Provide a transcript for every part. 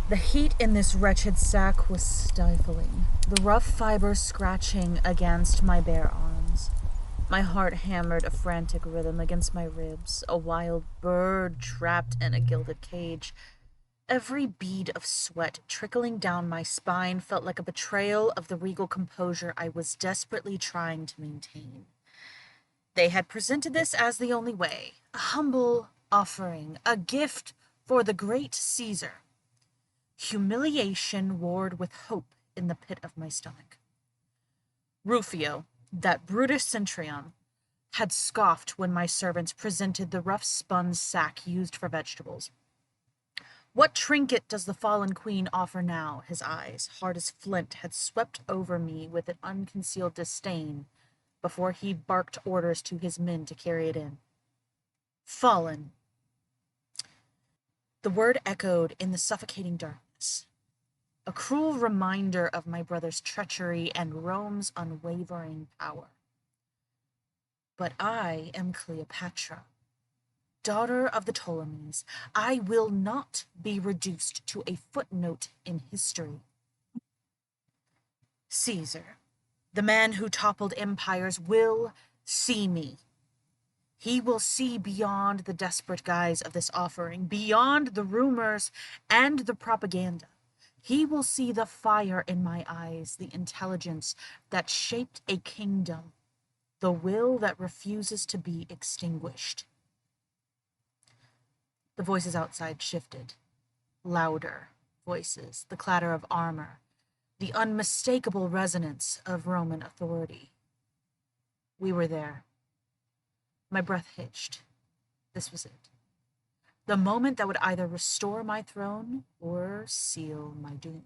The heat in this wretched sack was stifling, the rough fibers scratching against my bare arms. My heart hammered a frantic rhythm against my ribs, a wild bird trapped in a gilded cage. Every bead of sweat trickling down my spine felt like a betrayal of the regal composure I was desperately trying to maintain. They had presented this as the only way, a humble offering, a gift for the great Caesar. Humiliation warred with hope in the pit of my stomach. Rufio, that brutish centurion, had scoffed when my servants presented the rough spun sack used for vegetables. What trinket does the fallen queen offer now? His eyes, hard as flint, had swept over me with an unconcealed disdain before he barked orders to his men to carry it in. Fallen. The word echoed in the suffocating darkness. A cruel reminder of my brother's treachery and Rome's unwavering power. But I am Cleopatra, daughter of the Ptolemies. I will not be reduced to a footnote in history. Caesar, the man who toppled empires, will see me. He will see beyond the desperate guise of this offering, beyond the rumors and the propaganda. He will see the fire in my eyes, the intelligence that shaped a kingdom, the will that refuses to be extinguished. The voices outside shifted. Louder voices, the clatter of armor, the unmistakable resonance of Roman authority. We were there. My breath hitched. This was it. The moment that would either restore my throne or seal my doom.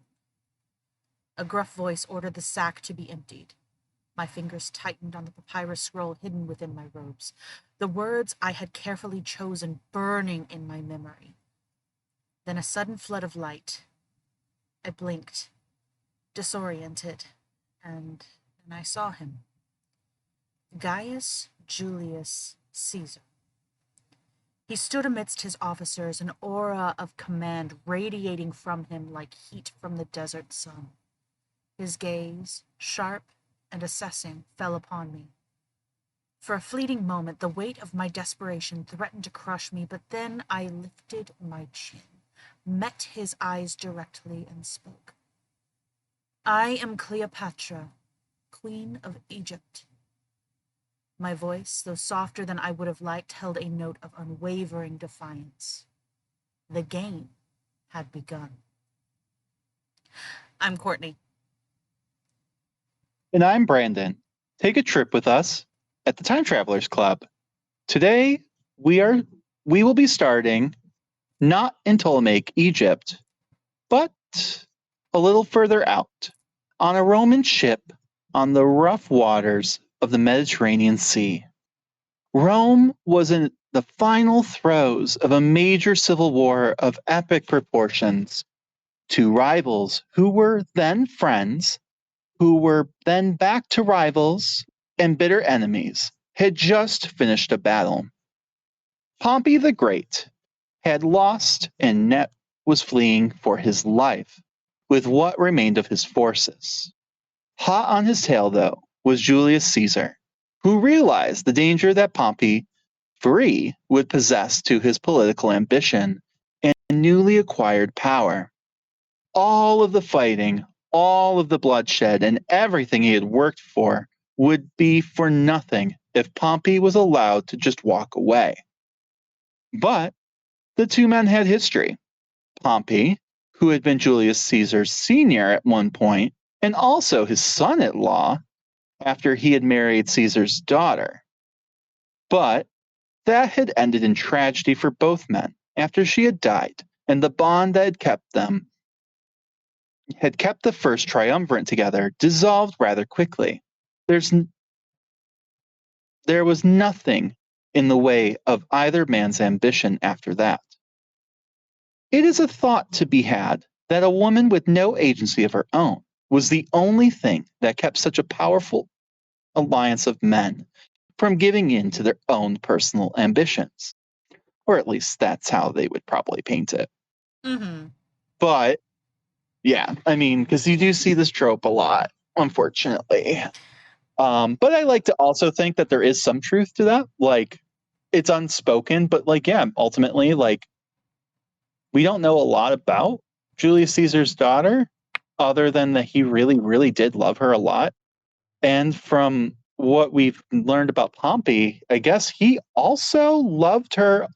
A gruff voice ordered the sack to be emptied. My fingers tightened on the papyrus scroll hidden within my robes, the words I had carefully chosen burning in my memory. Then a sudden flood of light. I blinked, disoriented, and then I saw him. Gaius Julius Caesar. He stood amidst his officers, an aura of command radiating from him like heat from the desert sun. His gaze, sharp and assessing, fell upon me. For a fleeting moment, the weight of my desperation threatened to crush me, but then I lifted my chin, met his eyes directly, and spoke. I am Cleopatra, Queen of Egypt. My voice, though softer than I would have liked, held a note of unwavering defiance. The game had begun. I'm Courtney. And I'm Brandon. Take a trip with us at the Time Travelers Club. Today we will be starting not in Ptolemaic Egypt, but a little further out, on a Roman ship on the rough waters of the Mediterranean Sea. Rome was in the final throes of a major civil war of epic proportions. Two rivals who were then friends, who were then back to rivals and bitter enemies, had just finished a battle. Pompey the Great had lost and was fleeing for his life with what remained of his forces. Hot on his tail, though, was Julius Caesar, who realized the danger that Pompey, free, would possess to his political ambition and newly acquired power. All of the fighting, all of the bloodshed, and everything he had worked for would be for nothing if Pompey was allowed to just walk away. But the two men had history. Pompey, who had been Julius Caesar's senior at one point, and also his son-in-law after he had married Caesar's daughter. But that had ended in tragedy for both men after she had died, and the bond that had kept the first triumvirate together dissolved rather quickly. There was nothing in the way of either man's ambition after that. It is a thought to be had that a woman with no agency of her own was the only thing that kept such a powerful alliance of men from giving in to their own personal ambitions. Or at least that's how they would probably paint it. Mm-hmm. But Yeah, I mean, because you do see this trope a lot, unfortunately. But I like to also think that there is some truth to that. Like, it's unspoken, but like, yeah, ultimately, like, we don't know a lot about Julius Caesar's daughter, other than that he really, really did love her a lot. And from what we've learned about Pompey, I guess he also loved her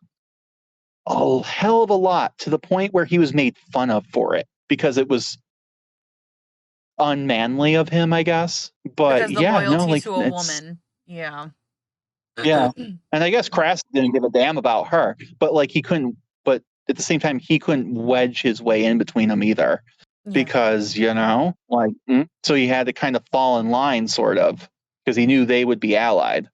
a hell of a lot, to the point where he was made fun of for it because it was unmanly of him, I guess. But Because the yeah, no, loyalty like to a it's woman. Yeah. yeah. And I guess Crassus didn't give a damn about her, but like he couldn't, but at the same time, he couldn't wedge his way in between them either Yeah. because, like, so he had to kind of fall in line, sort of, because he knew they would be allied.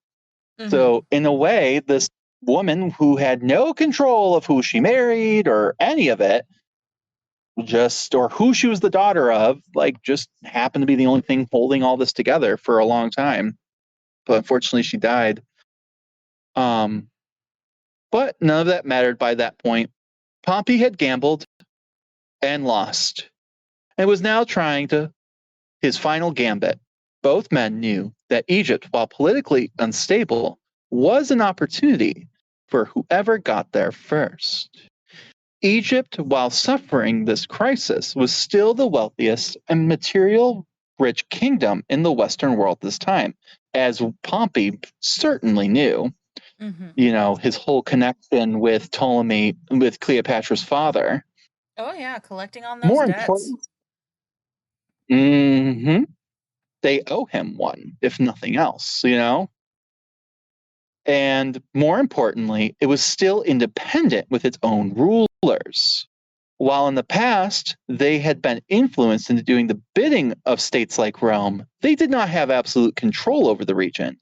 Mm-hmm. So, in a way, this woman who had no control of who she married or any of it, or who she was the daughter of, like, just happened to be the only thing holding all this together for a long time. But unfortunately, she died. Um, but none of that mattered by that point. Pompey had gambled and lost, and was now trying his final gambit. Both men knew that Egypt, while politically unstable, was an opportunity for whoever got there first. Egypt, while suffering this crisis, was still the wealthiest and material rich kingdom in the Western world this time, as Pompey certainly knew. Mm-hmm. His whole connection with Ptolemy, with Cleopatra's father. Oh yeah, collecting on those More debts. important, they owe him one, if nothing else. And more importantly, it was still independent with its own rulers. While in the past they had been influenced into doing the bidding of states like Rome, they did not have absolute control over the region.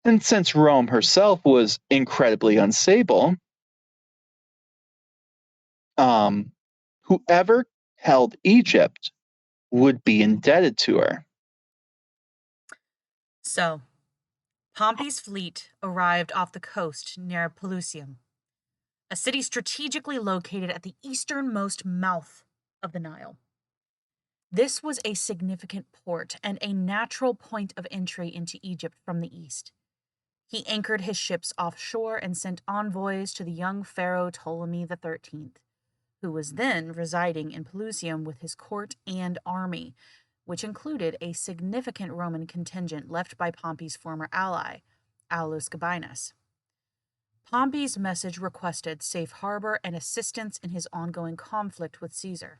And since Rome herself was incredibly unstable, whoever held Egypt would be indebted to her. So, Pompey's fleet arrived off the coast near Pelusium, a city strategically located at the easternmost mouth of the Nile. This was a significant port and a natural point of entry into Egypt from the east. He anchored his ships offshore and sent envoys to the young pharaoh Ptolemy XIII, who was then residing in Pelusium with his court and army, which included a significant Roman contingent left by Pompey's former ally, Aulus Gabinus. Pompey's message requested safe harbor and assistance in his ongoing conflict with Caesar.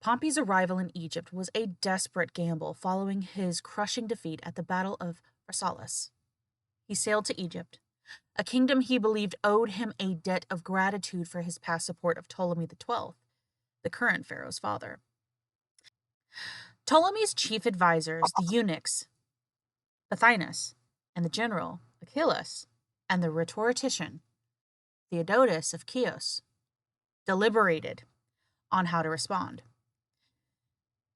Pompey's arrival in Egypt was a desperate gamble following his crushing defeat at the Battle of Pharsalus. He sailed to Egypt, a kingdom he believed owed him a debt of gratitude for his past support of Ptolemy XII, the current pharaoh's father. Ptolemy's chief advisors, the eunuchs, Pothinus, and the general, Achillas, and the rhetorician, Theodotus of Chios, deliberated on how to respond.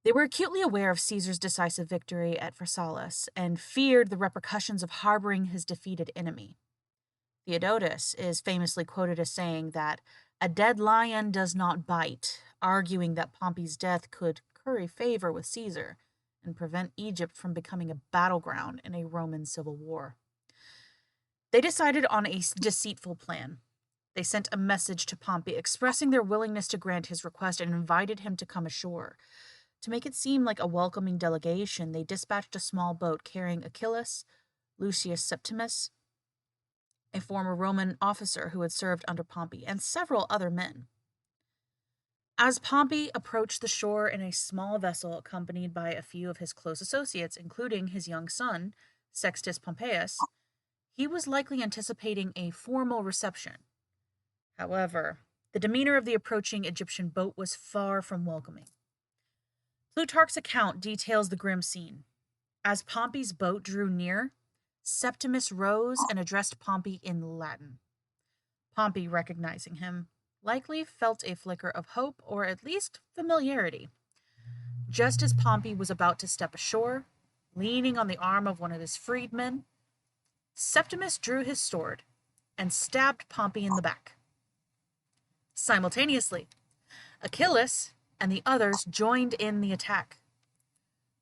They were acutely aware of Caesar's decisive victory at Pharsalus and feared the repercussions of harboring his defeated enemy. Theodotus is famously quoted as saying that a dead lion does not bite, arguing that Pompey's death could curry favor with Caesar and prevent Egypt from becoming a battleground in a Roman civil war. They decided on a deceitful plan. They sent a message to Pompey expressing their willingness to grant his request and invited him to come ashore. To make it seem like a welcoming delegation, they dispatched a small boat carrying Achillas, Lucius Septimus, a former Roman officer who had served under Pompey, and several other men. As Pompey approached the shore in a small vessel accompanied by a few of his close associates, including his young son, Sextus Pompeius, he was likely anticipating a formal reception. However, the demeanor of the approaching Egyptian boat was far from welcoming. Plutarch's account details the grim scene. As Pompey's boat drew near, Septimus rose and addressed Pompey in Latin. Pompey, recognizing him, likely felt a flicker of hope or at least familiarity. Just as Pompey was about to step ashore, leaning on the arm of one of his freedmen, Septimus drew his sword and stabbed Pompey in the back. Simultaneously, Achillas, and the others joined in the attack.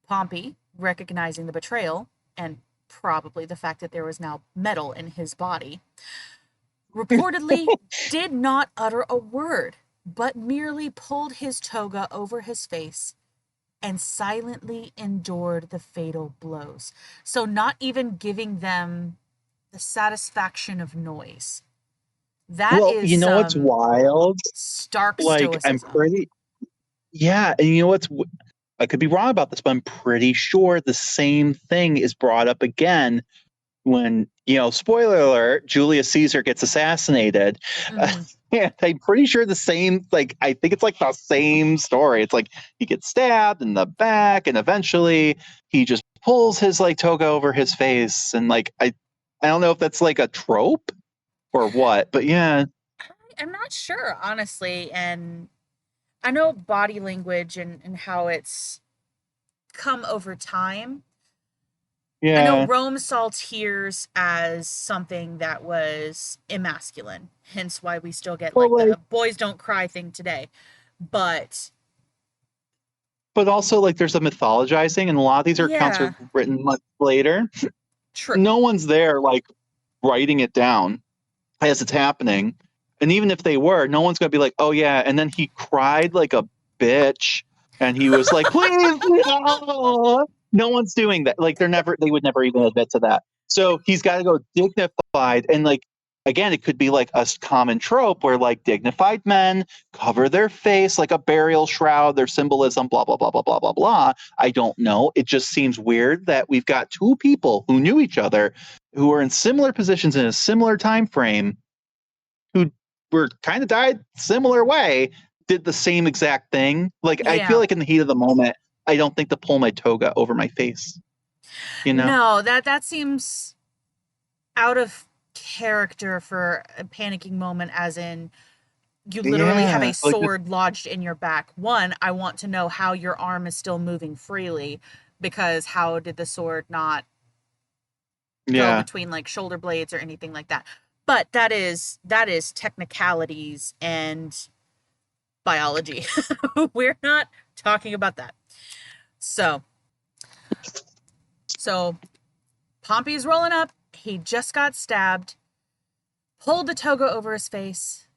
Pompey, recognizing the betrayal, and probably the fact that there was now metal in his body, reportedly did not utter a word, but merely pulled his toga over his face and silently endured the fatal blows. So, not even giving them the satisfaction of noise. That Well, is you know what's some wild? stark Like, I'm stoicism. pretty, yeah, and you know what's, I could be wrong about this, but I'm pretty sure the same thing is brought up again when, spoiler alert, Julius Caesar gets assassinated. Mm-hmm. And I'm pretty sure the same, like, I think it's like the same story. It's like he gets stabbed in the back, and eventually he just pulls his like toga over his face. And like, I don't know if that's like a trope or what, but yeah. I'm not sure, honestly. And I know body language and how it's come over time. I know Yeah. Rome saw tears as something that was emasculine, hence why we still get Well, like like, the boys don't cry thing today. But but also like there's a mythologizing, and a lot of these accounts are yeah, written much later. true. No one's there like writing it down as it's happening. And even if they were, no one's going to be like, oh, yeah. And then he cried like a bitch. And he was like, please, no. No one's doing that. Like, they would never even admit to that. So he's got to go dignified. And like, again, it could be like a common trope where like dignified men cover their face like a burial shroud, their symbolism, blah, blah, blah, blah, blah, blah, blah. I don't know. It just seems weird that we've got two people who knew each other, who are in similar positions in a similar time frame, who were kind of died similar way, did the same exact thing. Like, I feel Yeah. like in the heat of the moment, I don't think to pull my toga over my face, you know? No, that seems out of character for a panicking moment, as in you literally have a Yeah. Like, sword lodged in your back. One, I want to know how your arm is still moving freely, because how did the sword not go yeah. between like shoulder blades or anything like that? But that is technicalities and biology. We're not talking about that. So, so Pompey's rolling up. He just got stabbed, pulled the toga over his face,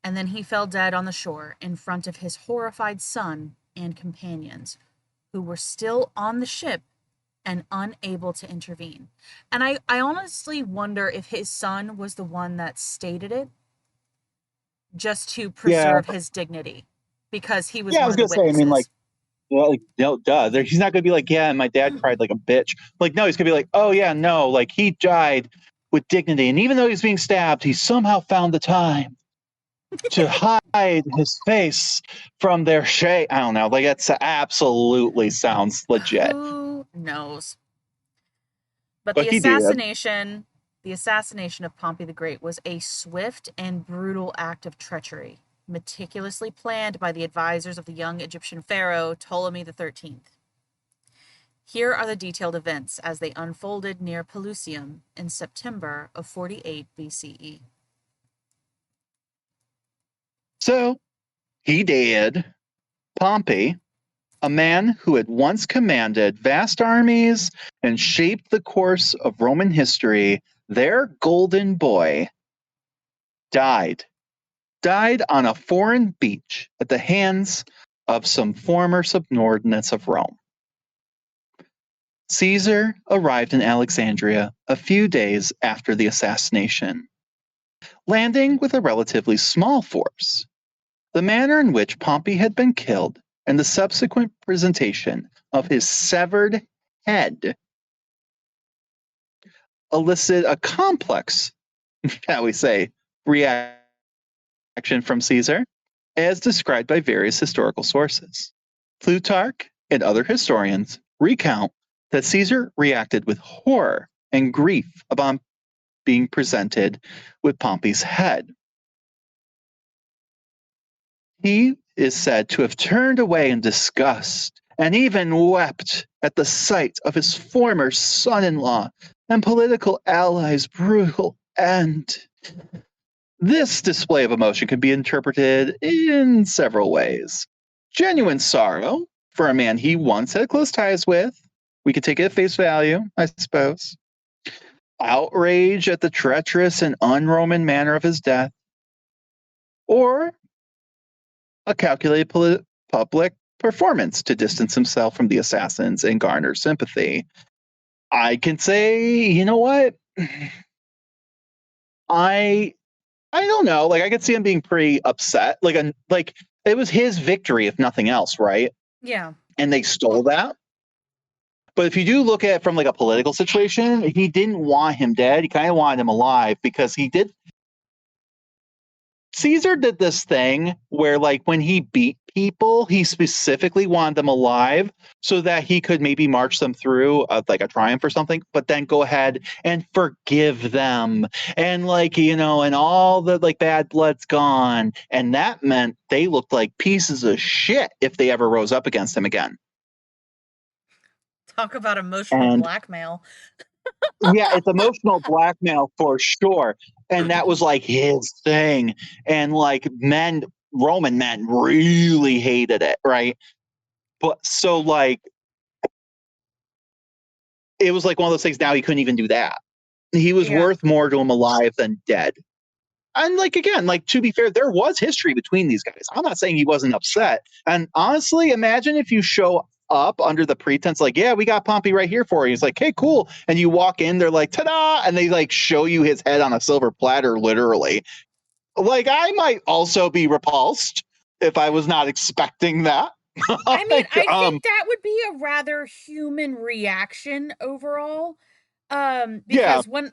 and then he fell dead on the shore in front of his horrified son and companions, who were still on the ship and unable to intervene. And I honestly wonder if his son was the one that stated it just to Yeah. preserve his dignity, because he was Yeah. I one was of the going to say, I mean, like, witnesses. duh. He's not going to be like, yeah, my dad cried like a bitch. Like, no, he's going to be like, oh, yeah, no, like he died with dignity. And even though he's being stabbed, he somehow found the time to hide his face from their shade. I don't know. Like, it's absolutely sounds legit. Who knows? But But the he did. assassination, the assassination of Pompey the Great was a swift and brutal act of treachery, meticulously planned by the advisors of the young Egyptian pharaoh Ptolemy XIII. Here are the detailed events as they unfolded near Pelusium in September of 48 BCE. So he did. Pompey, a man who had once commanded vast armies and shaped the course of Roman history, their golden boy, died. Died on a foreign beach at the hands of some former subordinates of Rome. Caesar arrived in Alexandria a few days after the assassination, landing with a relatively small force. The manner in which Pompey had been killed and the subsequent presentation of his severed head elicit a complex, shall we say, reaction from Caesar, as described by various historical sources. Plutarch and other historians recount that Caesar reacted with horror and grief upon being presented with Pompey's head. He is said to have turned away in disgust and even wept at the sight of his former son in law and political ally's brutal end. This display of emotion can be interpreted in several ways. genuine sorrow for a man he once had close ties with. We could take it at face value, I suppose. Outrage at the treacherous and un-Roman manner of his death. Or a calculated public performance to distance himself from the assassins and garner sympathy. I can say, you know what? I don't know. Like I could see him being pretty upset. Like it was his victory, if nothing else, right? Yeah. And they stole that. But if you do look at it from like a political situation, he didn't want him dead. He kind of wanted him alive because he did. Caesar did this thing where, like, when he beat people, he specifically wanted them alive so that he could maybe march them through like a triumph or something, but then go ahead and forgive them. And, like, you know, and all the like bad blood's gone. And that meant they looked like pieces of shit if they ever rose up against him again. Talk about emotional And blackmail. yeah, it's emotional blackmail for sure. And that was like his thing. And like Roman men really hated it, right? But so like it was like one of those things now he couldn't even do that. He was Yeah. worth more to him alive than dead. And like again, like to be fair, there was history between these guys. I'm not saying he wasn't upset. And honestly, imagine if you show up under the pretense, like, yeah, we got Pompey right here for you. He's like, hey, cool. And you walk in, they're like, ta-da, and they like show you his head on a silver platter, literally. Like, I might also be repulsed if I was not expecting that. I mean, Like, I think that would be a rather human reaction overall. yeah, Because when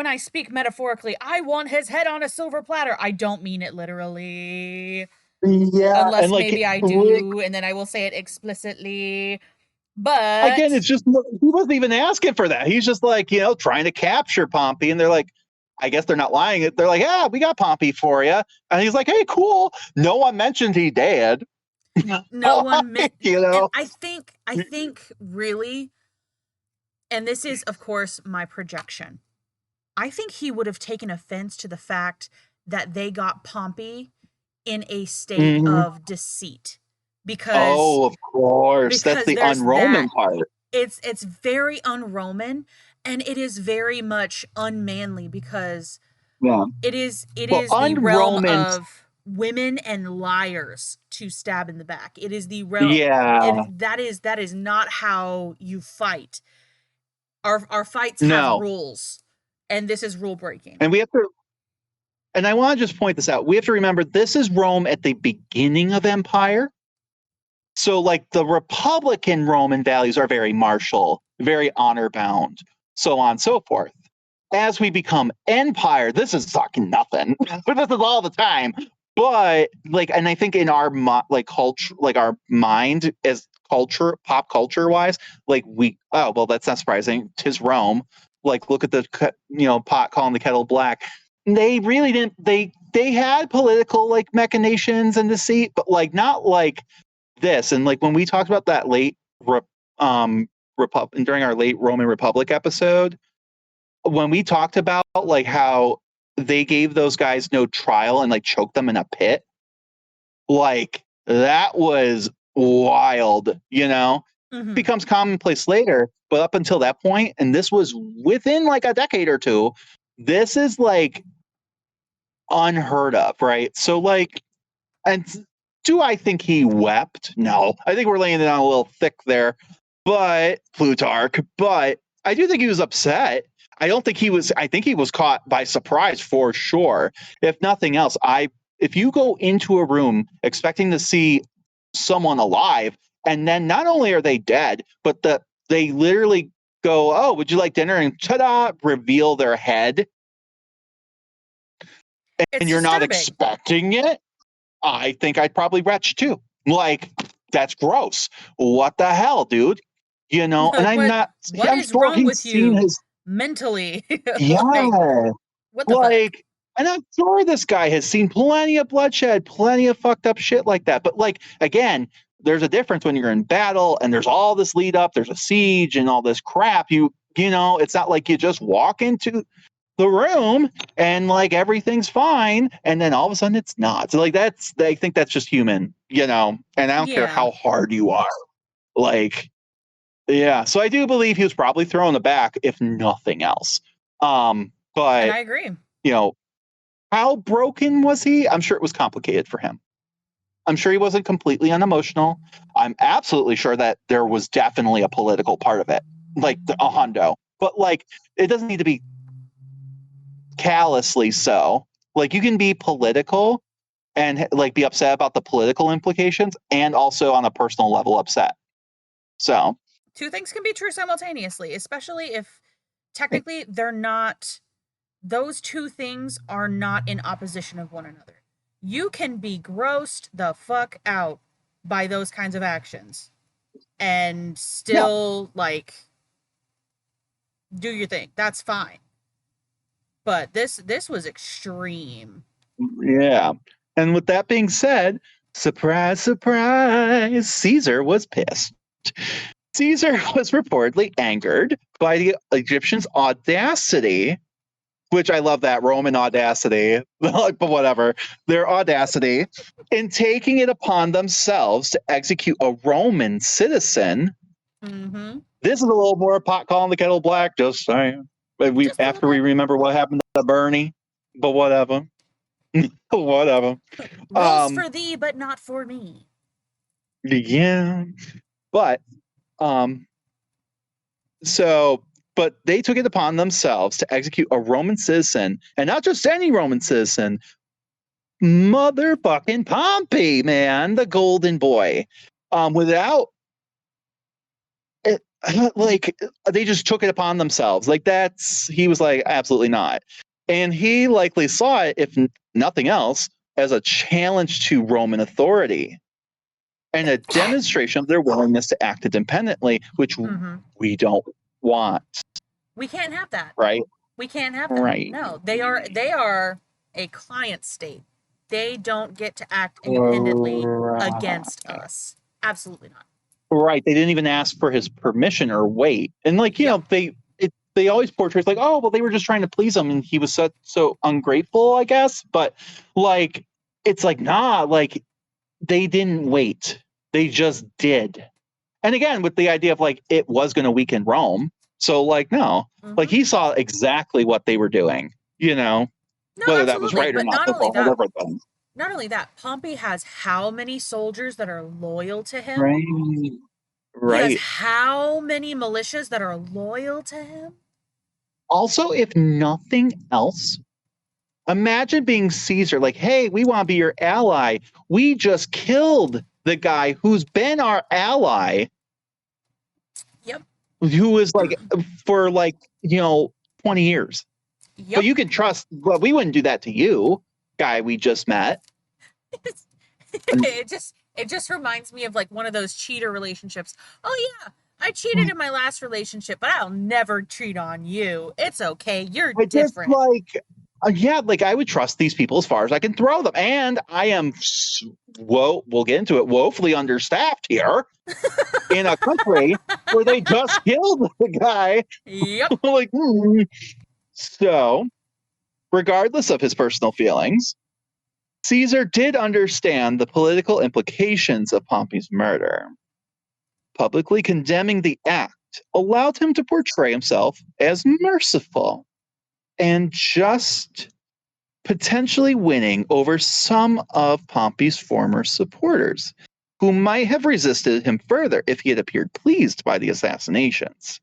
I speak metaphorically, I want his head on a silver platter. I don't mean it literally. yeah, and Unless like, maybe I do, and then I will say it explicitly. again, But it's just he wasn't even asking for that. He's just like, you know, trying to capture Pompey, and they're like, I guess they're not lying. They're like, yeah, we got Pompey for you, and he's like, hey, cool. No one mentioned he dead. no one meant, You and know, I think really, and this is of course my projection. I think he would have taken offense to the fact that they got Pompey in a state mm-hmm. of deceit, because Oh, of course, that's the there's un-Roman that. part. It's very un-Roman, and it is very much unmanly, because Yeah, it but is the realm un-Roman, of women and liars to stab in the back. It is the realm. yeah, That is not how you fight. Our fights have no, rules, and this is rule breaking. and we have to. And I want to just point this out. We have to remember this is Rome at the beginning of empire. So, like, the Republican Roman values are very martial, very honor bound, so on and so forth. As we become empire, this is fucking nothing. This is all the time. But like, and I think in our like culture, like our mind as culture, pop culture wise, like oh well, that's not surprising. 'Tis Rome. Like, look at the pot calling the kettle black. They really didn't. They had political like machinations and deceit, but like not like this. And like when we talked about that late during our late Roman Republic episode, when we talked about like how they gave those guys no trial and like choked them in a pit, like that was wild, Mm-hmm. becomes commonplace later, but up until that point, and this was within like a decade or two, this is like unheard of, right? So like, and do I think he wept? No, I think we're laying it on a little thick there, but Plutarch, but I do think he was upset. I don't think he was. I think he was caught by surprise for sure. If nothing else, if you go into a room expecting to see someone alive, and then not only are they dead, but they literally go, "Oh, would you like dinner?" and ta-da, reveal their head, It's and you're not disturbing. expecting it. I think I'd probably retch too. Like, that's gross. What the hell, dude? And I'm not. What I'm is sure wrong he's with seen you his. mentally? Like, Yeah. what the fuck? Like, and I'm sure this guy has seen plenty of bloodshed, plenty of fucked up shit like that. But like, again, there's a difference when you're in battle and there's all this lead up, there's a siege and all this crap. It's not like you just walk into the room and like everything's fine, and then all of a sudden it's not. So like I think that's just human, and I don't care Yeah. how hard you are. Like, yeah. So I do believe he was probably thrown aback, if nothing else. And But I agree. how broken was he? I'm sure it was complicated for him. I'm sure he wasn't completely unemotional. I'm absolutely sure that there was definitely a political part of it, like a hundo. But like, it doesn't need to be callously so. Like, you can be political and like be upset about the political implications, and also on a personal level upset. So Two things can be true simultaneously, especially if technically they're not, those two things are not in opposition of one another. You can be grossed the fuck out by those kinds of actions and yeah, still like do your thing. That's fine. But this was extreme. yeah. And with that being said, surprise, surprise, Caesar was pissed. Caesar was reportedly angered by the Egyptians' audacity, which I love that Roman audacity, but whatever, their audacity in taking it upon themselves to execute a Roman citizen. Mm-hmm. This is a little more pot calling the kettle black, just saying. Just a little After we bit. remember what happened to Bernie, but whatever. Whatever. Rules for thee, but not for me. Yeah. But um so but they took it upon themselves to execute a Roman citizen, and not just any Roman citizen, motherfucking Pompey, man, the golden boy. Without it, like, they just took it upon themselves. Like, he was like, absolutely not. And he likely saw it, if nothing else, as a challenge to Roman authority and a demonstration of their willingness to act independently, which Mm-hmm. we don't want, We can't have that. right? We can't have that. Right. No, they are a client state. They don't get to act independently against us. Absolutely not. Right. They didn't even ask for his permission or wait. And like, Yep. they always portray it like, oh, well, they were just trying to please him and he was so ungrateful, I guess. But like, it's like, nah, like, they didn't wait. They just did. And again, with the idea of like it was going to weaken Rome. So like, no, like Mm-hmm. he saw exactly what they were doing, No, whether that was absolutely. right or But not, that's a whole different thing. not only that, Pompey has how many soldiers that are loyal to him? Right. He has Right. how many militias that are loyal to him? Also, if nothing else, imagine being Caesar, like, hey, we want to be your ally. We just killed the guy who's been our ally, Yep. who was like for like, 20 years. But Yep. you can trust, well, we wouldn't do that to you, guy we just met. And it just reminds me of like one of those cheater relationships. Oh yeah, I cheated in my last relationship, but I'll never cheat on you. It's okay. You're I just different. like, yeah, like I would trust these people as far as I can throw them. And I am, we'll get into it, woefully understaffed here in a country where they just killed the guy. Yep. Like, So, regardless of his personal feelings, Caesar did understand the political implications of Pompey's murder. Publicly condemning the act allowed him to portray himself as merciful and just, potentially winning over some of Pompey's former supporters, who might have resisted him further if he had appeared pleased by the assassinations.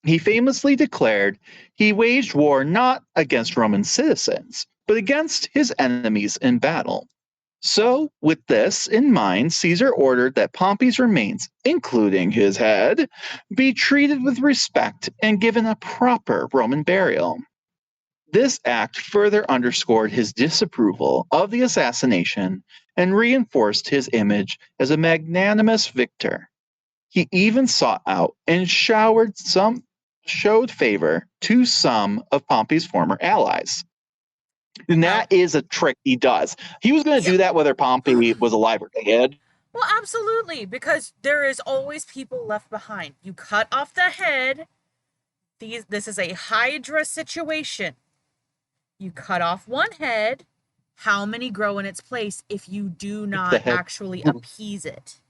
He famously declared he waged war not against Roman citizens, but against his enemies in battle. So, with this in mind, Caesar ordered that Pompey's remains, including his head, be treated with respect and given a proper Roman burial. This act further underscored his disapproval of the assassination and reinforced his image as a magnanimous victor. He even sought out and showed favor to some of Pompey's former allies. And Now, that is a trick he does. He was going to yep. do that whether Pompey was alive or dead. Well, absolutely, because there is always people left behind. You cut off the head, This is a Hydra situation. You cut off one head. How many grow in its place if you do The not head. actually appease it?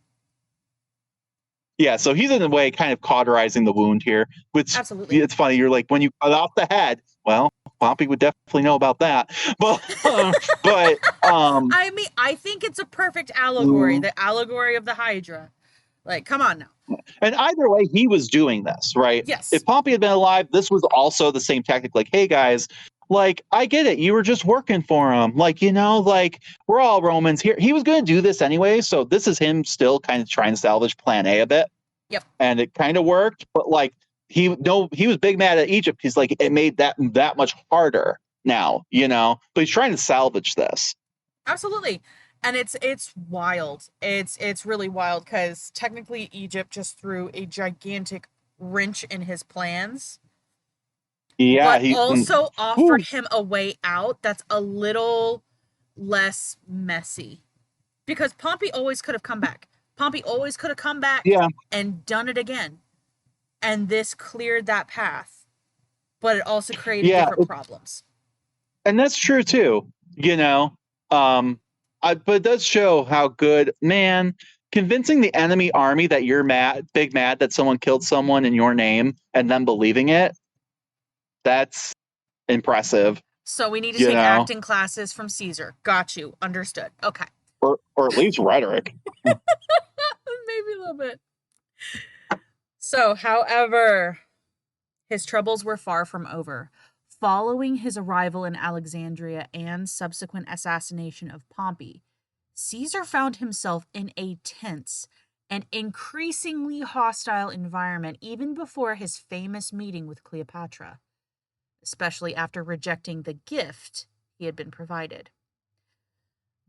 Yeah, so he's in a way kind of cauterizing the wound here. Which Absolutely. it's funny. You're like, when you cut off the head, well, Pompey would definitely know about that. But I mean, I think it's a perfect allegory, the allegory of the Hydra. Like, come on now. and either way, he was doing this, right? Yes. If Pompey had been alive, this was also the same tactic. Like, hey guys, like I get it, you were just working for him. Like, like we're all Romans here. He was going to do this anyway, so this is him still kind of trying to salvage Plan A a bit. Yep. And it kind of worked, but like he was big mad at Egypt. He's like, it made that much harder now, But he's trying to salvage this. Absolutely. And it's wild. It's really wild because technically Egypt just threw a gigantic wrench in his plans, Yeah, but also offered whew, him a way out that's a little less messy. Because Pompey always could have come back. Pompey always could have come back yeah, and done it again. And this cleared that path. But it also created yeah, different problems. and that's true too. But it does show how good, man, convincing the enemy army that you're big mad that someone killed someone in your name and them believing it. That's impressive. So we need to take acting classes from Caesar. Got you. Understood. Okay. Or at least rhetoric. Maybe a little bit. So, however, his troubles were far from over. Following his arrival in Alexandria and subsequent assassination of Pompey, Caesar found himself in a tense and increasingly hostile environment even before his famous meeting with Cleopatra, especially after rejecting the gift he had been provided.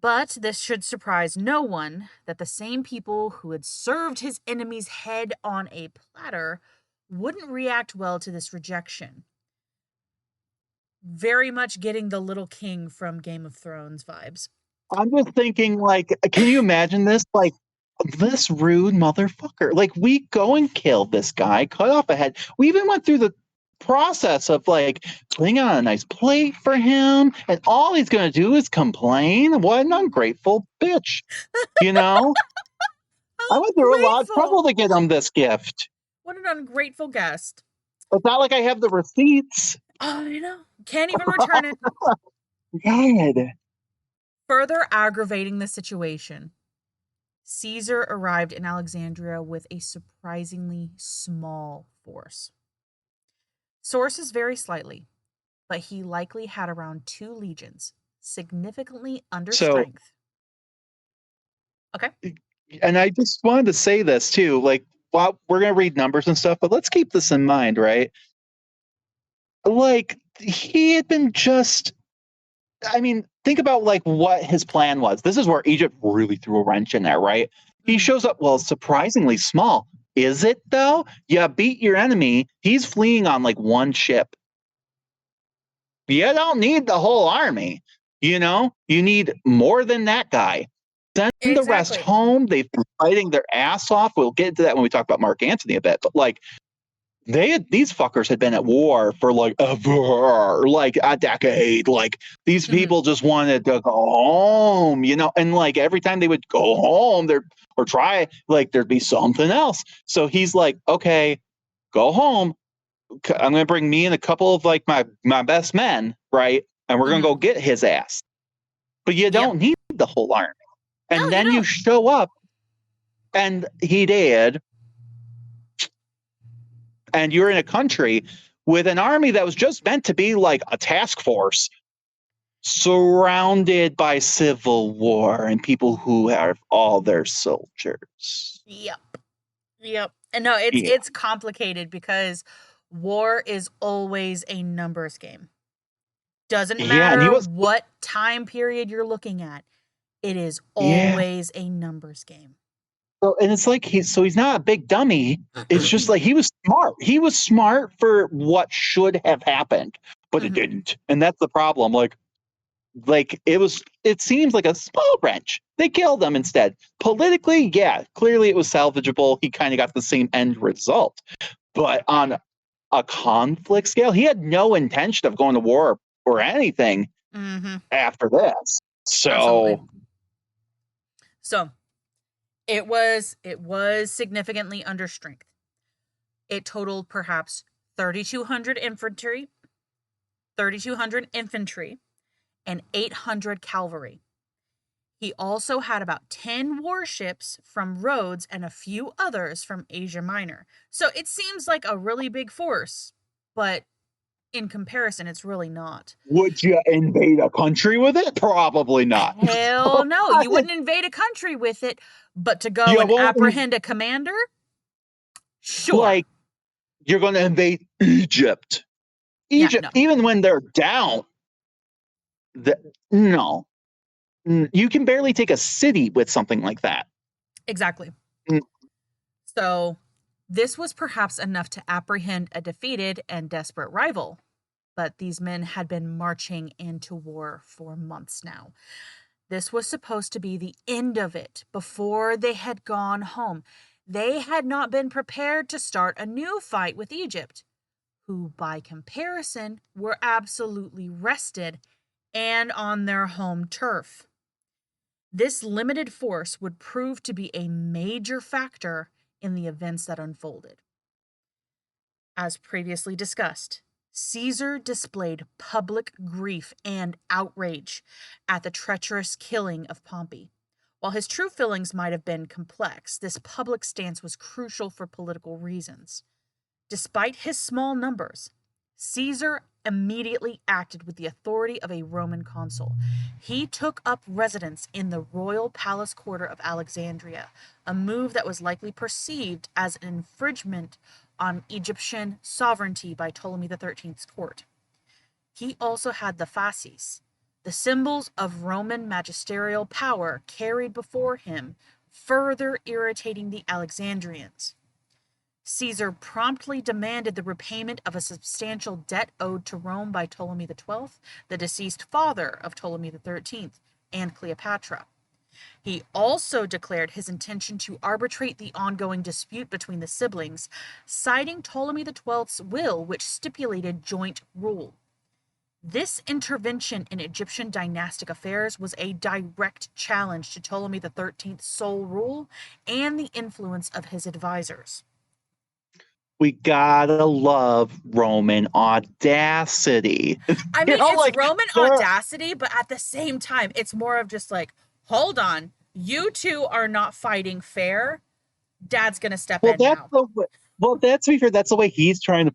But this should surprise no one that the same people who had served his enemy's head on a platter wouldn't react well to this rejection. Very much getting the little king from Game of Thrones vibes. I'm just thinking, like, can you imagine this? Like, this rude motherfucker. Like, we go and kill this guy, cut off a head. We even went through the process of like putting on a nice plate for him, and all he's gonna do is complain. What an ungrateful bitch. I went through a lot of trouble to get him this gift. What an ungrateful guest. It's not like I have the receipts. Oh, I know. Can't even return it. God. Further aggravating the situation, Caesar arrived in Alexandria with a surprisingly small force. Sources vary slightly, but he likely had around 2 legions, significantly under strength. Okay. And I just wanted to say this too, like, well, we're going to read numbers and stuff, but let's keep this in mind, right? Like, he had been think about like what his plan was. This is where Egypt really threw a wrench in there, right? He shows up, well, surprisingly small. Is it though? You beat your enemy. He's fleeing on like one ship. You don't need the whole army. You need more than that guy. Send the rest home. They've been fighting their ass off. We'll get into that when we talk about Mark Antony a bit. But like, these fuckers had been at war for like ever, like a decade. Like, these people just wanted to go home, and like every time they would go home, or try, like there'd be something else. So he's like, okay, go home. I'm gonna bring me and a couple of like my best men, right? And we're gonna go get his ass. But you don't need the whole army. And then you show up, and he did. And you're in a country with an army that was just meant to be like a task force, surrounded by civil war and people who have all their soldiers. Yep. And no, it's complicated because war is always a numbers game. Doesn't matter what time period you're looking at. It is always a numbers game. So, and it's like he's not a big dummy. It's just like he was smart. He was smart for what should have happened, but it didn't. And that's the problem. Like it seems like a small wrench. They killed him instead. Politically, yeah, clearly it was salvageable. He kind of got the same end result. But on a conflict scale. He had no intention of going to war or anything after this. Absolutely. So So it was significantly under strength. It totaled perhaps 3,200 infantry, and 800 cavalry. He also had about 10 warships from Rhodes and a few others from Asia Minor. So it seems like a really big force, but in comparison, it's really not. would you invade a country with it? Probably not. Hell no. You wouldn't invade a country with it, but to go You and won't, apprehend a commander? Sure. like, you're going to invade Egypt. Egypt, no. even when they're down, no. You can barely take a city with something like that. Exactly. Mm. So this was perhaps enough to apprehend a defeated and desperate rival, but these men had been marching into war for months now. This was supposed to be the end of it before they had gone home. They had not been prepared to start a new fight with Egypt, who by comparison were absolutely rested and on their home turf. This limited force would prove to be a major factor in the events that unfolded. As previously discussed, Caesar displayed public grief and outrage at the treacherous killing of Pompey. While his true feelings might have been complex, this public stance was crucial for political reasons. Despite his small numbers, Caesar immediately acted with the authority of a Roman consul. He took up residence in the royal palace quarter of Alexandria, a move that was likely perceived as an infringement on Egyptian sovereignty by Ptolemy XIII's court. He also had the fasces, the symbols of Roman magisterial power, carried before him, further irritating the Alexandrians. Caesar promptly demanded the repayment of a substantial debt owed to Rome by Ptolemy XII, the deceased father of Ptolemy XIII, and Cleopatra. He also declared his intention to arbitrate the ongoing dispute between the siblings, citing Ptolemy XII's will, which stipulated joint rule. This intervention in Egyptian dynastic affairs was a direct challenge to Ptolemy XIII's sole rule and the influence of his advisors. We gotta love Roman audacity. I mean, it's like, Roman audacity, but at the same time, it's more of just like, hold on, you two are not fighting fair. Dad's gonna step in now. That's to be fair. That's the way he's trying to,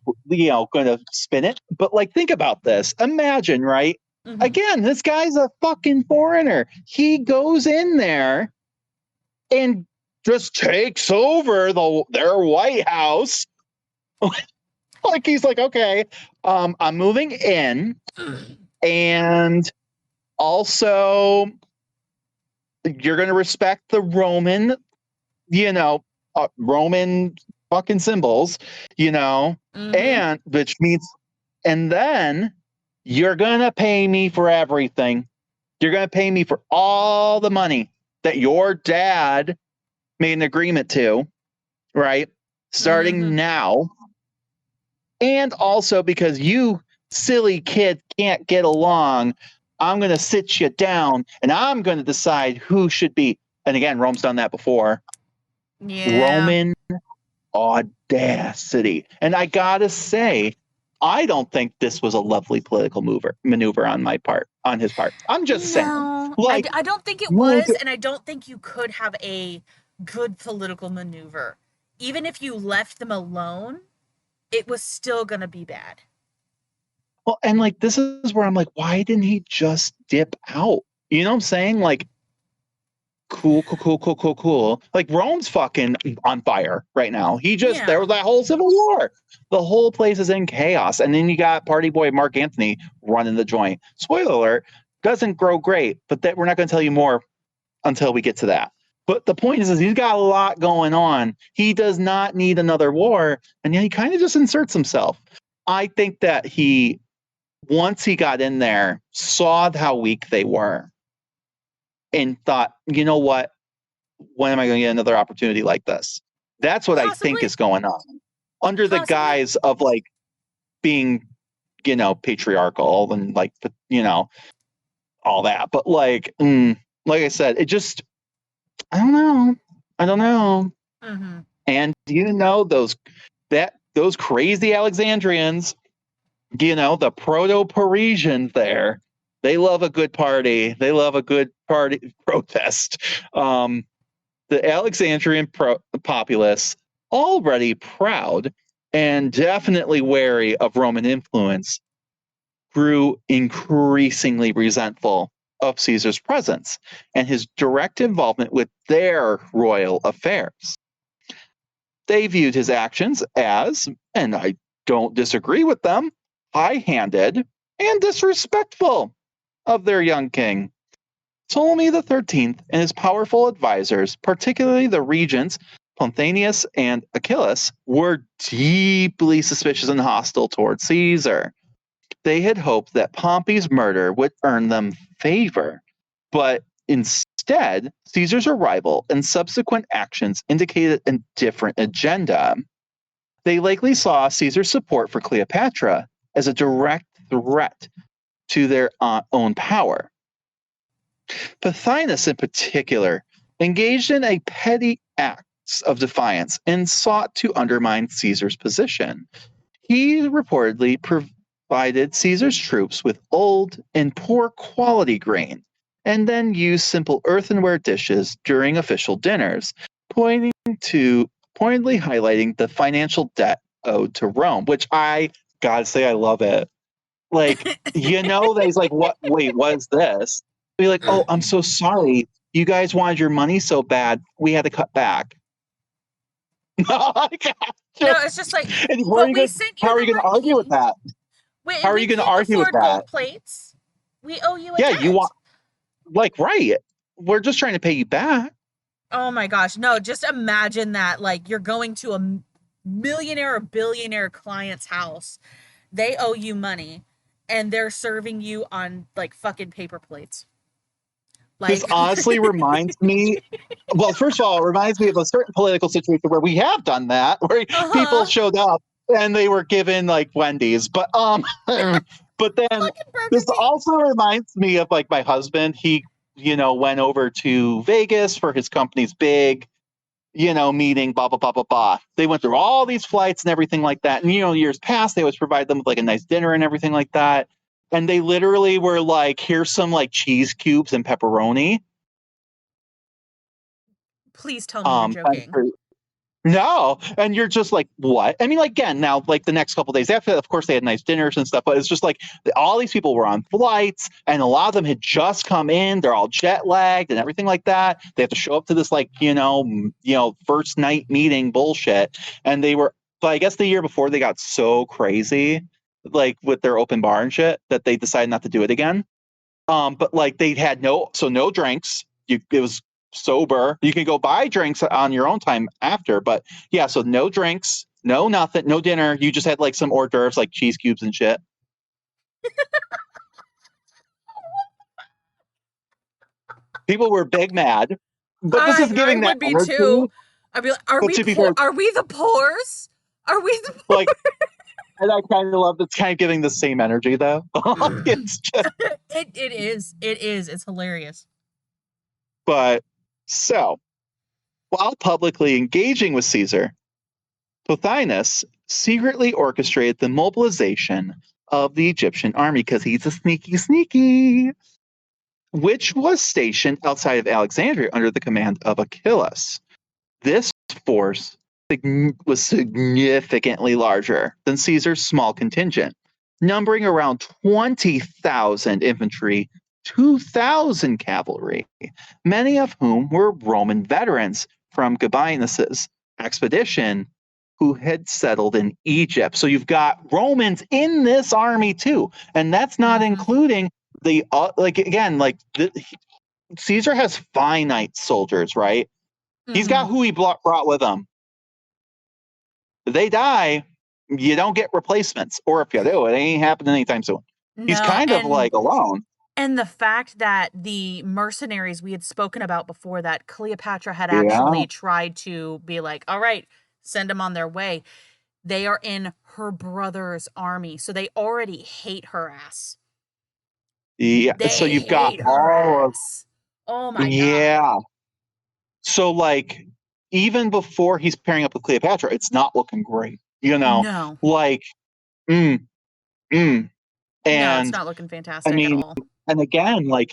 going to spin it. But like, think about this. Imagine, right? Mm-hmm. Again, this guy's a fucking foreigner. He goes in there and just takes over their White House. Like, he's like, okay, I'm moving in, and also you're going to respect the Roman, Roman fucking symbols, and which means, and then you're going to pay me for everything. You're going to pay me for all the money that your dad made an agreement to, right? Starting now. And also because you silly kid can't get along, I'm going to sit you down and I'm going to decide who should be. And again, Rome's done that before. Yeah. Roman audacity. And I got to say, I don't think this was a lovely political maneuver on his part. I'm just saying. Like, I don't think it was, and I don't think you could have a good political maneuver. Even if you left them alone, it was still going to be bad. Well, and like, this is where I'm like, why didn't he just dip out? You know what I'm saying? Like, cool. Like, Rome's fucking on fire right now. There was that whole civil war. The whole place is in chaos. And then you got party boy Mark Antony running the joint. Spoiler alert, doesn't grow great, but we're not going to tell you more until we get to that. But the point is he's got a lot going on. He does not need another war. And yet he kind of just inserts himself. I think that once he got in there, saw how weak they were and thought, you know what? When am I going to get another opportunity like this? That's what I think is going on. Under the guise of, like, being, patriarchal and like, all that. But like I said, it just, I don't know. Mm-hmm. And those crazy Alexandrians, the proto-Parisians there, they love a good party. They love a good party protest. The Alexandrian populace, already proud and definitely wary of Roman influence, grew increasingly resentful of Caesar's presence and his direct involvement with their royal affairs. They viewed his actions as, and I don't disagree with them, high-handed and disrespectful of their young king. Ptolemy XIII and his powerful advisors, particularly the regents Ponthanius and Achillas, were deeply suspicious and hostile toward Caesar. They had hoped that Pompey's murder would earn them favor, but instead, Caesar's arrival and subsequent actions indicated a different agenda. They likely saw Caesar's support for Cleopatra as a direct threat to their own power. Pothinus, in particular, engaged in a petty acts of defiance and sought to undermine Caesar's position. He reportedly provided Caesar's troops with old and poor quality grain, and then used simple earthenware dishes during official dinners, pointedly highlighting the financial debt owed to Rome, which I gotta say I love it. Like, that he's like, what? Wait, what is this? Be like, oh, I'm so sorry. You guys wanted your money so bad, we had to cut back. No, it's just like, And but we sent you how are the you going to argue with money. that? How are We you going to can't argue with afford that? gold plates. We owe you a Yeah, debt. you want, like, right. We're just trying to pay you back. Oh my gosh, no, just imagine that. Like, you're going to a millionaire or billionaire client's house. They owe you money, and they're serving you on, like, fucking paper plates. This Like, honestly reminds me, well, first of all, it reminds me of a certain political situation where we have done that, where people uh-huh. showed up and they were given like Wendy's. But but then Fucking Burger this King. also reminds me of like my husband. He, went over to Vegas for his company's big, meeting, blah, blah, blah, blah, blah. They went through all these flights and everything like that. And, years past, they always provide them with like a nice dinner and everything like that. And they literally were like, here's some like cheese cubes and pepperoni. Please tell me you're joking. No, and you're just like, what? I mean, like, again, now, like the next couple of days after that, of course, they had nice dinners and stuff, but it's just like all these people were on flights, and a lot of them had just come in. They're all jet lagged and everything like that. They have to show up to this, like, first night meeting bullshit, and they were. But I guess the year before they got so crazy, like with their open bar and shit, that they decided not to do it again. But like they had no drinks. It was sober. You can go buy drinks on your own time after, but yeah, so no drinks, no nothing, no dinner. You just had like some hors d'oeuvres, like cheese cubes and shit. People were big mad, but this is I giving that would be too. energy. I'd be like, are But we to be poor? fair, Are we the poors? Are we the like, and I kind of love it's kind of giving the same energy though. It's just, it is. It is. It's hilarious. but so while publicly engaging with Caesar, Pothinus secretly orchestrated the mobilization of the Egyptian army because he's a sneaky, which was stationed outside of Alexandria under the command of Achillas. This force was significantly larger than Caesar's small contingent, numbering around 20,000 infantry, 2,000 cavalry, many of whom were Roman veterans from Gabinus's expedition who had settled in Egypt. So you've got Romans in this army too, and that's not including the Caesar has finite soldiers, right? He's got who he brought with him. If they die, you don't get replacements, or if you do, it ain't happening anytime soon. He's No, kind of like alone. and the fact that the mercenaries we had spoken about before, that Cleopatra had Yeah. actually tried to be like, all right, send them on their way. They are in her brother's army, so they already hate her ass. Yeah. So They you've got hate her all of ass. Oh my god. yeah. So like even before he's pairing up with Cleopatra, it's not looking great. No. Like mm, mm. No, it's And not looking I fantastic at mean, all. and again, like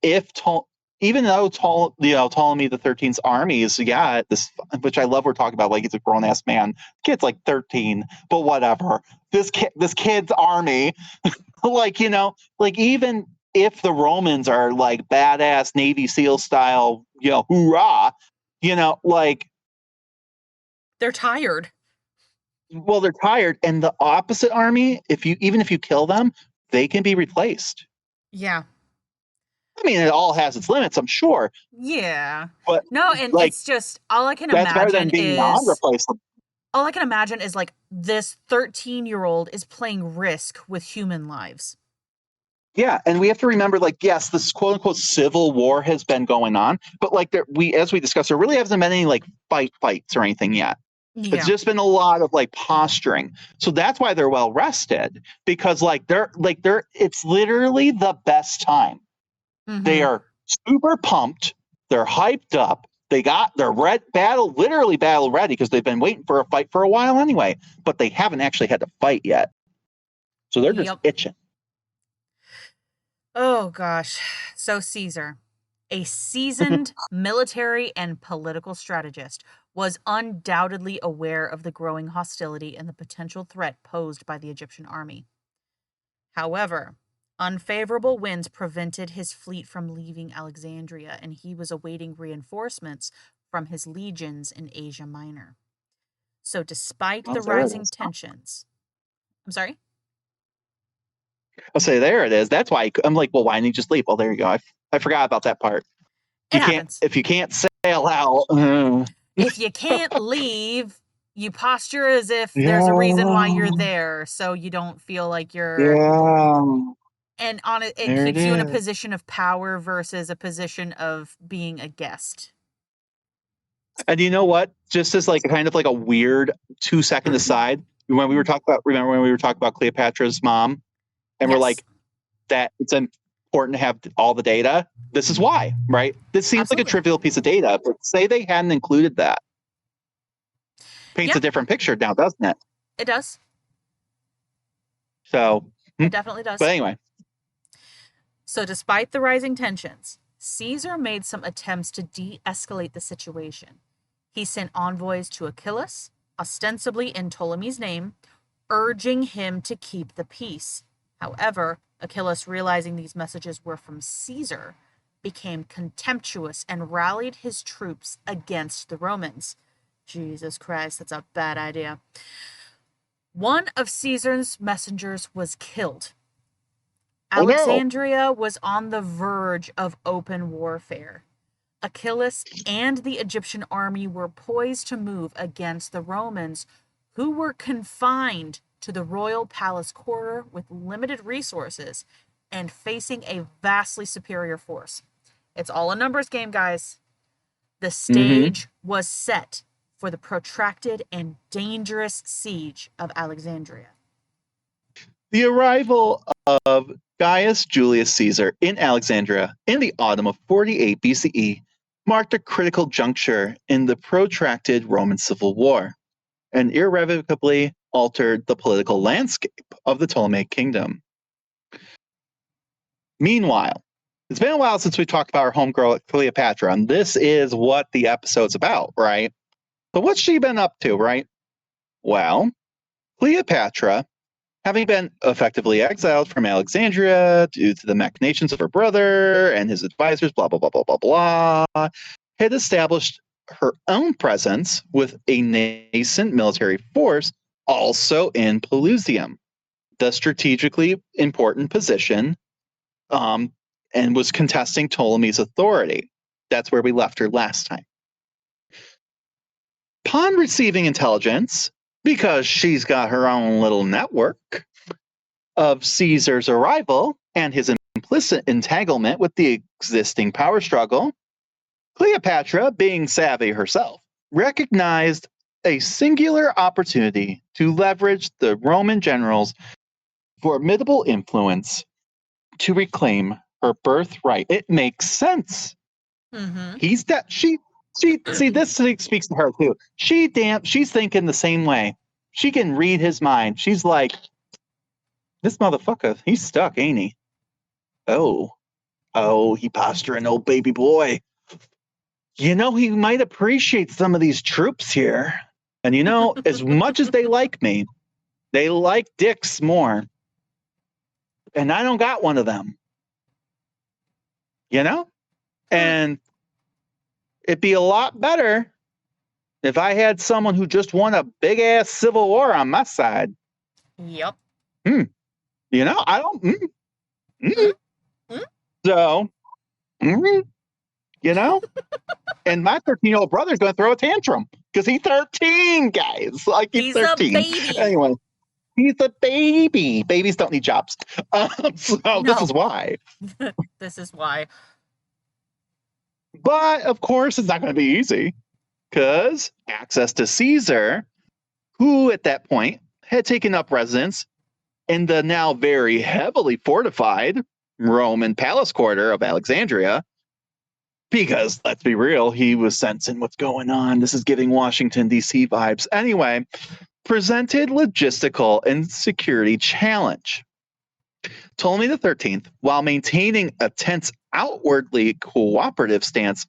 if even though Ptolemy the 13th's army is this, which I love we're talking about, like he's a grown ass man. The kid's like 13, but whatever. This kid's army, like like even if the Romans are like badass Navy SEAL style, hoorah, like They're tired. well they're tired, and the opposite army, even if you kill them, they can be replaced. Yeah. I mean, it all has its limits, I'm sure, Yeah. but No, and like it's just all I can that's better than imagine being is non-replaceable. like this 13-year-old is playing Risk with human lives. Yeah, and we have to remember, like, yes, this quote unquote civil war has been going on, but like as we discussed, there really hasn't been any like fights or anything yet. It's Yeah. just been a lot of like posturing. So that's why they're well rested, because they're it's literally the best time. They Mm-hmm. are super pumped, they're hyped up, they're literally battle ready because they've been waiting for a fight for a while anyway, but they haven't actually had to fight yet. So they're just Yep. itching. Oh gosh. So Caesar, a seasoned military and political strategist, was undoubtedly aware of the growing hostility and the potential threat posed by the Egyptian army. However, unfavorable winds prevented his fleet from leaving Alexandria, and he was awaiting reinforcements from his legions in Asia Minor. So, despite Well, the there it rising is. tensions, I'm sorry? I'll say there it is. That's why I'm like, well, why didn't you just leave? Well, there you go. I forgot about that part. It happens. If you can't sail out. If you can't leave, you posture as if there's a reason why you're Yeah, there, so you don't feel like you're. yeah. And on it There it keeps you in a is. position of power versus a position of being a guest. And you know what? Just as like kind of like a weird 2-second aside, when we were talking about remember when we were talking about Cleopatra's mom, and we're Yes, like that it's important to have all the data. This is why, right? This seems like a absolutely. trivial piece of data, but say they hadn't included that, paints Yeah, a different picture now, doesn't it? it does. So, It definitely but does. anyway, So, despite the rising tensions, Caesar made some attempts to de escalate the situation. He sent envoys to Achilles, ostensibly in Ptolemy's name, urging him to keep the peace. However, Achilles, realizing these messages were from Caesar, became contemptuous and rallied his troops against the Romans. Jesus Christ, that's a bad idea. One of Caesar's messengers was killed. oh no, Alexandria was on the verge of open warfare. Achilles and the Egyptian army were poised to move against the Romans, who were confined to the royal palace quarter with limited resources and facing a vastly superior force. It's all a numbers game, guys. The mm-hmm. stage was set for the protracted and dangerous siege of Alexandria. The arrival of Gaius Julius Caesar in Alexandria in the autumn of 48 BCE marked a critical juncture in the protracted Roman Civil War and irrevocably altered the political landscape of the Ptolemaic kingdom. Meanwhile, it's been a while since we talked about our homegirl Cleopatra, and this is what the episode's about, right? So what's she been up to, right? Well, Cleopatra, having been effectively exiled from Alexandria due to the machinations of her brother and his advisors, blah, blah, blah, blah, blah, blah, had established her own presence with a nascent military force also in Pelusium, the strategically important position, um, and was contesting Ptolemy's authority. That's where we left her last time. Upon receiving intelligence, because she's got her own little network, of Caesar's arrival and his implicit entanglement with the existing power struggle, Cleopatra, being savvy herself, recognized a singular opportunity to leverage the Roman general's formidable influence to reclaim her birthright. It makes sense. Mm-hmm. He's that she see this speaks to her too. She's thinking the same way. She can read his mind. She's like, this motherfucker, he's stuck, ain't he? Oh, he posturing old baby boy. You know, he might appreciate some of these troops here. And you know, as much as they like me, they like dicks more. And I don't got one of them. You know? And it'd be a lot better if I had someone who just won a big ass civil war on my side. Yep. You know, I don't. Mm. So, you know, and my 13-year-old brother's going to throw a tantrum because he's 13, guys. Like he's He's 13. a baby. Anyway, he's a baby. Babies don't need jobs. So No. this is why. This is why. But of course, it's not going to be easy because access to Caesar, who at that point had taken up residence in the now very heavily fortified Roman palace quarter of Alexandria, because let's be real, he was sensing what's going on. This is giving Washington, D.C. vibes. Anyway, presented logistical and security challenge. Ptolemy XIII, while maintaining a tense, outwardly cooperative stance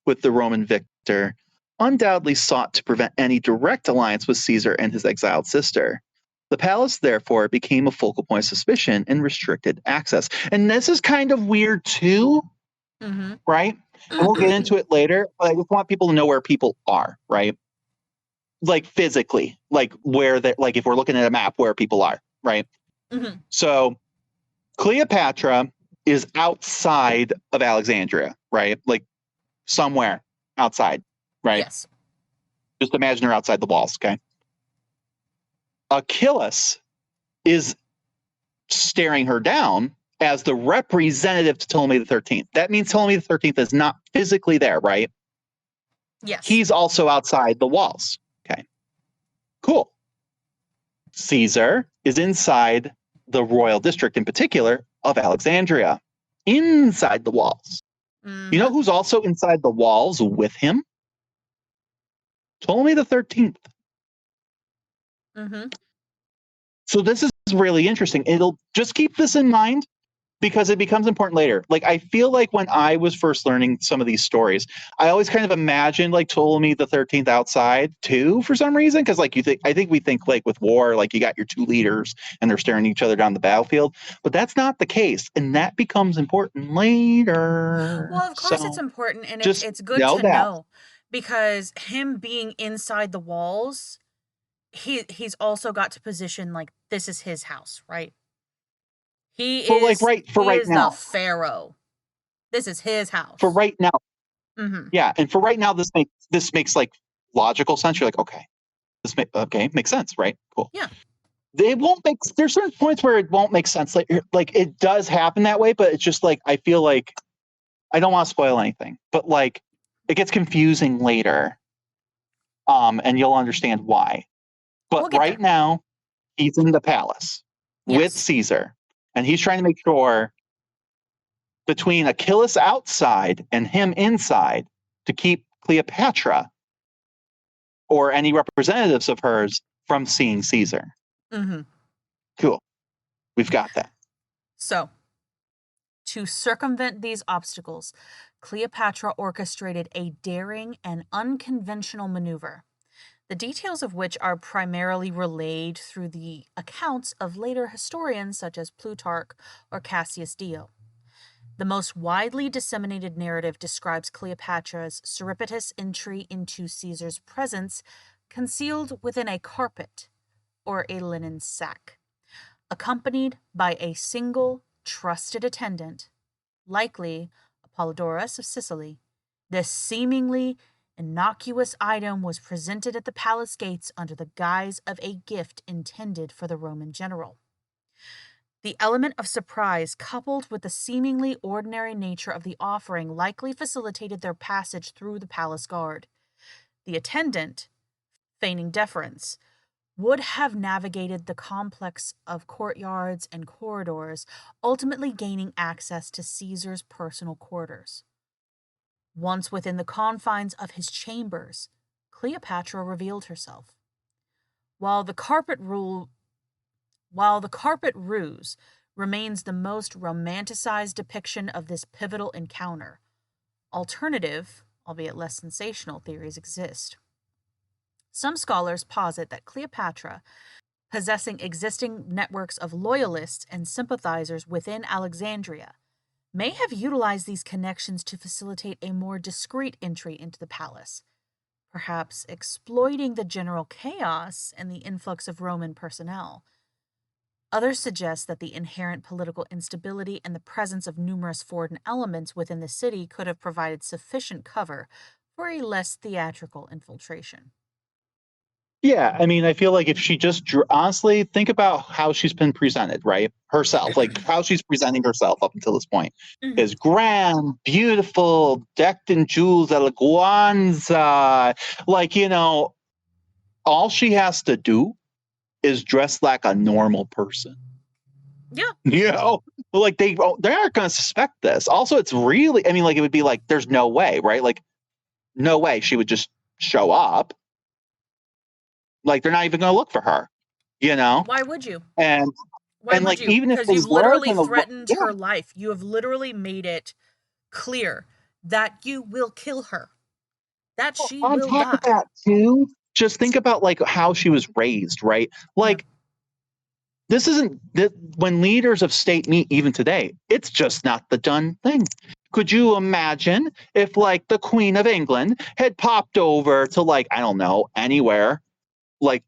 with the Roman victor, undoubtedly sought to prevent any direct alliance with Caesar and his exiled sister. The palace, therefore, became a focal point of suspicion and restricted access. And this is kind of weird, too, right? And we'll get into it later, but I just want people to know where people are, right? Like physically, like where they're, like if we're looking at a map, where people are, right? So Cleopatra is outside of Alexandria, right? Like somewhere outside, right? Yes. Just imagine her outside the walls, okay? Achilles is staring her down as the representative to Ptolemy XIII. That means Ptolemy XIII is not physically there, right? Yes. He's also outside the walls. Okay. Cool. Caesar is inside the royal district, in particular, of Alexandria, inside the walls. You know who's also inside the walls with him? Ptolemy XIII. So this is really interesting. It'll just keep this in mind because it becomes important later. Like I feel like when I was first learning some of these stories, I always kind of imagined like Ptolemy the 13th outside too for some reason. Cause like I think we think like with war, like you got your two leaders and they're staring each other down the battlefield, but that's not the case. And that becomes important later. Well, of course it's important, and just it's good to that. know because him being inside the walls, he's also got to position like this is his house, right? He For like is for he right is now. the pharaoh. This is his house. For right now. Yeah, and for right now, this makes like logical sense. You're like, okay, makes sense, right? Cool. Yeah. They won't make. There's certain points where it won't make sense. Like it does happen that way, but it's just like I feel like I don't want to spoil anything, but like it gets confusing later, and you'll understand why. But right now, he's in the palace with Caesar, and he's trying to make sure between Achilles outside and him inside to keep Cleopatra or any representatives of hers from seeing Caesar. Cool. We've got that. So, to circumvent these obstacles, Cleopatra orchestrated a daring and unconventional maneuver, the details of which are primarily relayed through the accounts of later historians such as Plutarch or Cassius Dio. The most widely disseminated narrative describes Cleopatra's surreptitious entry into Caesar's presence concealed within a carpet or a linen sack, accompanied by a single trusted attendant, likely Apollodorus of Sicily. This seemingly innocuous item was presented at the palace gates under the guise of a gift intended for the Roman general. The element of surprise, coupled with the seemingly ordinary nature of the offering, likely facilitated their passage through the palace guard. The attendant, feigning deference, would have navigated the complex of courtyards and corridors, ultimately gaining access to Caesar's personal quarters. Once within the confines of his chambers, Cleopatra revealed herself. While the carpet rule while the carpet ruse remains the most romanticized depiction of this pivotal encounter, alternative, albeit less sensational, theories exist. Some scholars posit that Cleopatra, possessing existing networks of loyalists and sympathizers within Alexandria, may have utilized these connections to facilitate a more discreet entry into the palace, perhaps exploiting the general chaos and the influx of Roman personnel. Others suggest that the inherent political instability and the presence of numerous foreign elements within the city could have provided sufficient cover for a less theatrical infiltration. Yeah, I mean, I feel like if she just honestly think about how she's been presented, right? Herself, like how she's presenting herself up until this point is grand, beautiful, decked in jewels, eleganza. Like, all she has to do is dress like a normal person. Yeah. Like they aren't going to suspect this. Also, it's really, I mean, like it would be like, there's no way, right? Like, no way she would just show up. Like they're not even going to look for her, Why would you? And Why would like you? even if Because they you've were literally going to look, threatened yeah. her life. You have literally made it clear that you will kill her, that she On will top of die. that, too, just think about like how she was raised, right? Yeah. Like this isn't that when leaders of state meet even today, it's just not the done thing. Could you imagine if like the Queen of England had popped over to like, I don't know, anywhere, like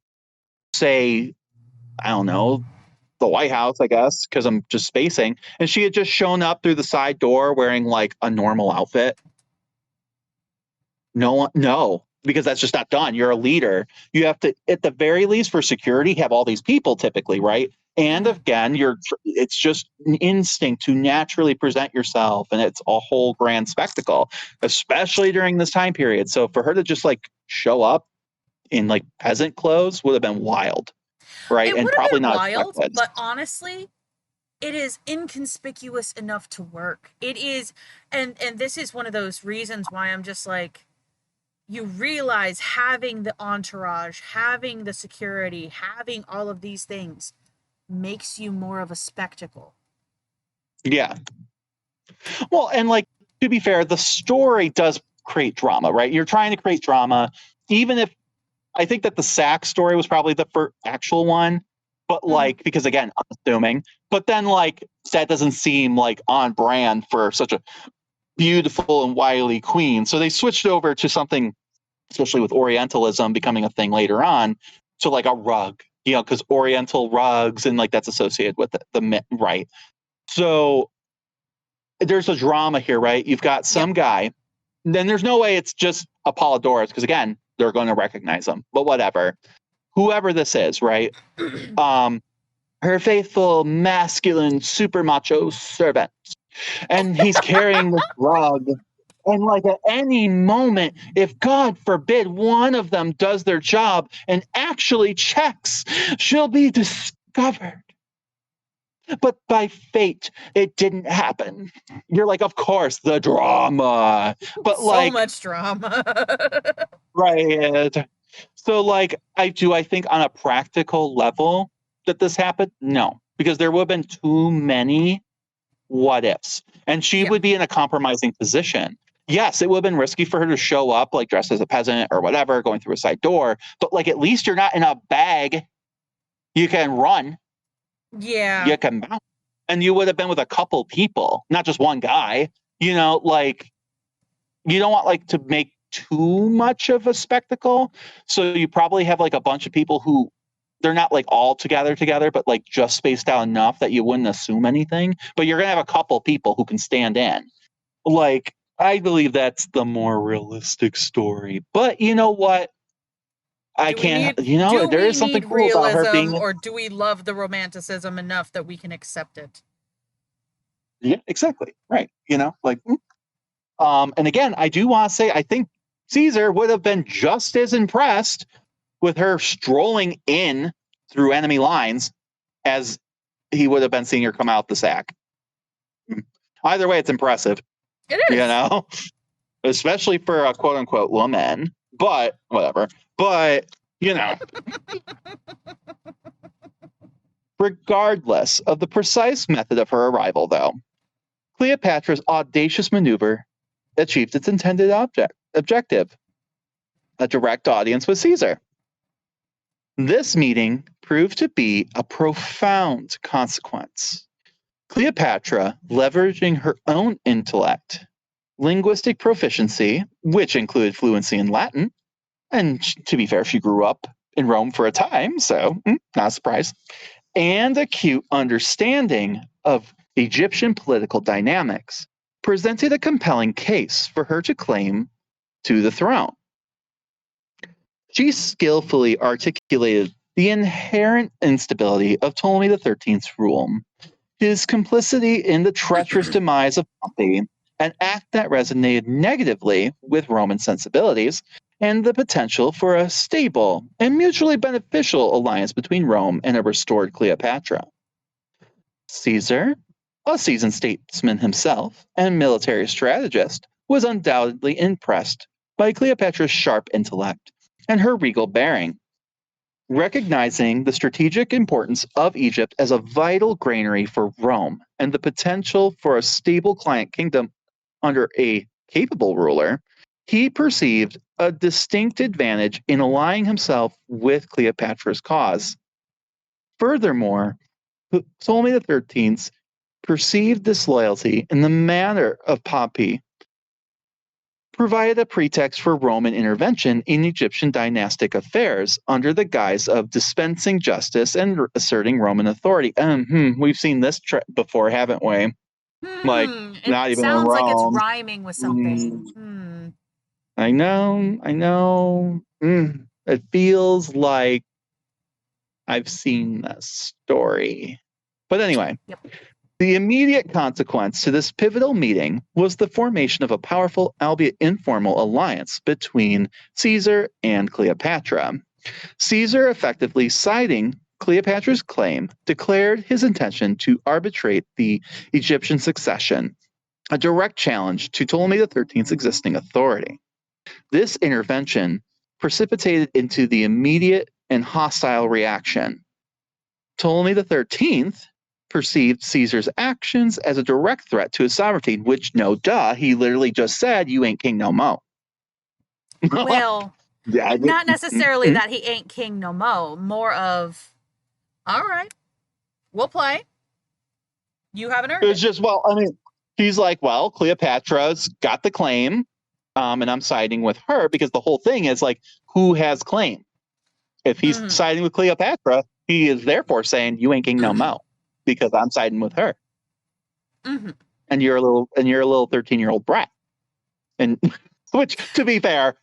say, I don't know, the White House, I guess, because I'm just spacing, and she had just shown up through the side door wearing like a normal outfit? No, because that's just not done. You're a leader. You have to, at the very least, for security, have all these people typically, right? And again, it's just an instinct to naturally present yourself, and it's a whole grand spectacle, especially during this time period. So for her to just like show up in like peasant clothes would have been wild, right? It And would have probably been not wild, expected. but honestly, it is inconspicuous enough to work. It is, and this is one of those reasons why I'm just like, you realize having the entourage, having the security, having all of these things makes you more of a spectacle. Yeah. Well, and like to be fair, the story does create drama, right? You're trying to create drama, even if I think that the sack story was probably the first actual one, but like because again, I'm assuming, but then like that doesn't seem like on brand for such a beautiful and wily queen. So they switched over to something, especially with Orientalism becoming a thing later on, to like a rug, because Oriental rugs and like that's associated with the right. So there's a drama here, right? You've got Yep. some guy, then there's no way it's just Apollodorus because again, they're going to recognize him. But whatever, whoever this is, right? Her faithful, masculine, super macho servant, and he's carrying this rug. And like at any moment, if God forbid one of them does their job and actually checks, she'll be discovered. But by fate, it didn't happen. You're like, of course, the drama. But So like, much drama. right. So like, I think on a practical level that this happened? No, because there would have been too many what ifs. And she Yeah. would be in a compromising position. Yes, it would have been risky for her to show up like dressed as a peasant or whatever, going through a side door, but like at least you're not in a bag. You can run, Yeah. you can bounce. And you would have been with a couple people, not just one guy. Like you don't want like to make too much of a spectacle. So you probably have like a bunch of people who they're not like all together, but like just spaced out enough that you wouldn't assume anything. But you're gonna have a couple people who can stand in. Like I believe that's the more realistic story. But you know what? I can't. Do There we is something need cool about her realism, being. or do we love the romanticism enough that we can accept it? Yeah, exactly. Right. Like. And again, I do want to say I think Caesar would have been just as impressed with her strolling in through enemy lines as he would have been seeing her come out the sack. Either way, it's impressive. It is. You know, especially for a quote unquote woman, but whatever. But, you know, regardless of the precise method of her arrival, though, Cleopatra's audacious maneuver achieved its intended objective, a direct audience with Caesar. This meeting proved to be a profound consequence. Cleopatra, leveraging her own intellect, linguistic proficiency, which included fluency in Latin, and to be fair, she grew up in Rome for a time, so not a surprise, and acute understanding of Egyptian political dynamics, presented a compelling case for her to claim to the throne. She skillfully articulated the inherent instability of Ptolemy XIII's rule, his complicity in the treacherous demise of Pompey, an act that resonated negatively with Roman sensibilities, and the potential for a stable and mutually beneficial alliance between Rome and a restored Cleopatra. Caesar, a seasoned statesman himself and military strategist, was undoubtedly impressed by Cleopatra's sharp intellect and her regal bearing. Recognizing the strategic importance of Egypt as a vital granary for Rome and the potential for a stable client kingdom under a capable ruler, he perceived a distinct advantage in allying himself with Cleopatra's cause. Furthermore, Ptolemy XIII perceived this loyalty in the manner of Pompey provided a pretext for Roman intervention in Egyptian dynastic affairs under the guise of dispensing justice and asserting Roman authority. We've seen this before, haven't we? Like, It not even in sounds like it's Rome. rhyming with something. I know. It feels like I've seen this story. But anyway, Yep. The immediate consequence to this pivotal meeting was the formation of a powerful, albeit informal, alliance between Caesar and Cleopatra. Caesar, effectively siding Cleopatra's claim, declared his intention to arbitrate the Egyptian succession, a direct challenge to Ptolemy XIII's existing authority. This intervention precipitated into the immediate and hostile reaction. Ptolemy XIII perceived Caesar's actions as a direct threat to his sovereignty, which, no duh, he literally just said, "You ain't king no mo." Well, not necessarily that he ain't king no mo. More of, all right, we'll play. You haven't earned It's just, well, I mean, he's like, well, Cleopatra's got the claim, and I'm siding with her because the whole thing is like, who has claim? If he's siding with Cleopatra, he is therefore saying, "You ain't king no mo," because I'm siding with her. And you're a little 13-year-old brat. And which, to be fair,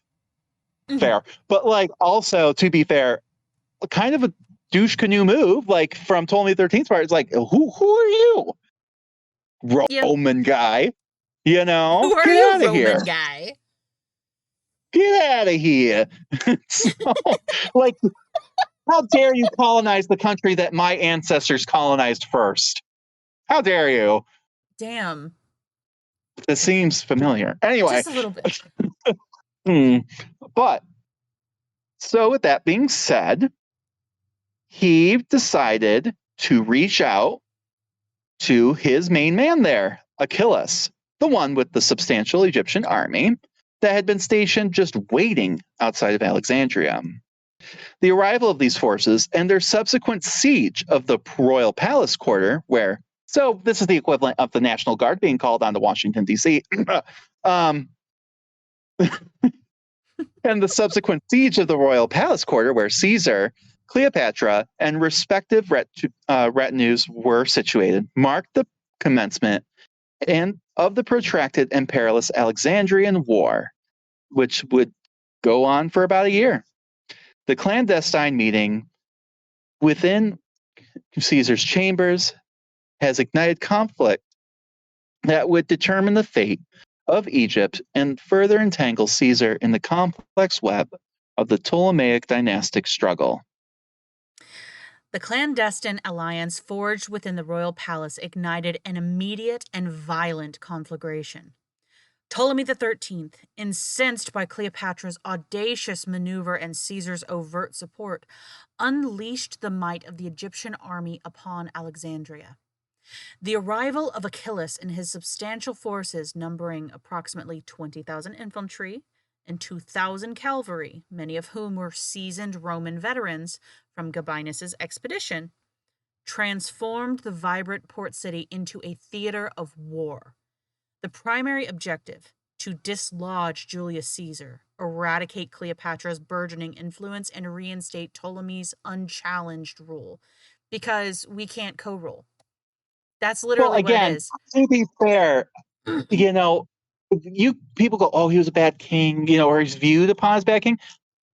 but like also to be fair, kind of a douche canoe move, like from Ptolemy XIII's part. It's like, who are you, Roman guy? You know, who are get you, out of Roman here, guy? get out of here. So, like, how dare you colonize the country that my ancestors colonized first? How dare you? Damn. This seems familiar. Anyway, just a little bit. But so with that being said, he decided to reach out to his main man there, Achilles, the one with the substantial Egyptian army that had been stationed just waiting outside of Alexandria. The arrival of these forces and their subsequent siege of the royal palace quarter, where, so this is the equivalent of the National Guard being called on to Washington, D.C., and the subsequent siege of the royal palace quarter, where Caesar, Cleopatra, and respective retinues were situated, marked the commencement of the protracted and perilous Alexandrian War, which would go on for about a year. The clandestine meeting within Caesar's chambers has ignited conflict that would determine the fate of Egypt and further entangle Caesar in the complex web of the Ptolemaic dynastic struggle. The clandestine alliance forged within the royal palace ignited an immediate and violent conflagration. Ptolemy XIII, incensed by Cleopatra's audacious maneuver and Caesar's overt support, unleashed the might of the Egyptian army upon Alexandria. The arrival of Achilles and his substantial forces, numbering approximately 20,000 infantry and 2,000 cavalry, many of whom were seasoned Roman veterans from Gabinus's expedition, transformed the vibrant port city into a theater of war. The primary objective, to dislodge Julius Caesar, eradicate Cleopatra's burgeoning influence, and reinstate Ptolemy's unchallenged rule. Because we can't co-rule. That's literally what it is. To be fair, you people go, oh, he was a bad king, or he's viewed upon as a bad king.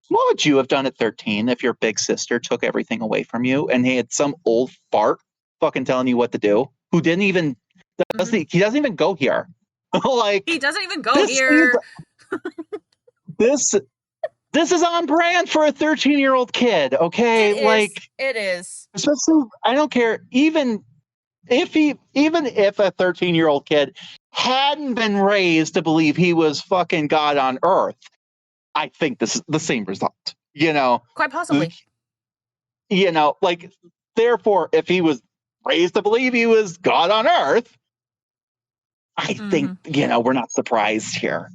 What would you have done at 13 if your big sister took everything away from you and he had some old fart fucking telling you what to do, who didn't even, he doesn't even go here. He doesn't even go here. This is on brand for a 13-year-old kid, okay? It is. Especially, I don't care, even if a 13-year-old kid hadn't been raised to believe he was fucking God on earth, I think this is the same result, Quite possibly. Therefore, if he was raised to believe he was God on earth, I think, we're not surprised here.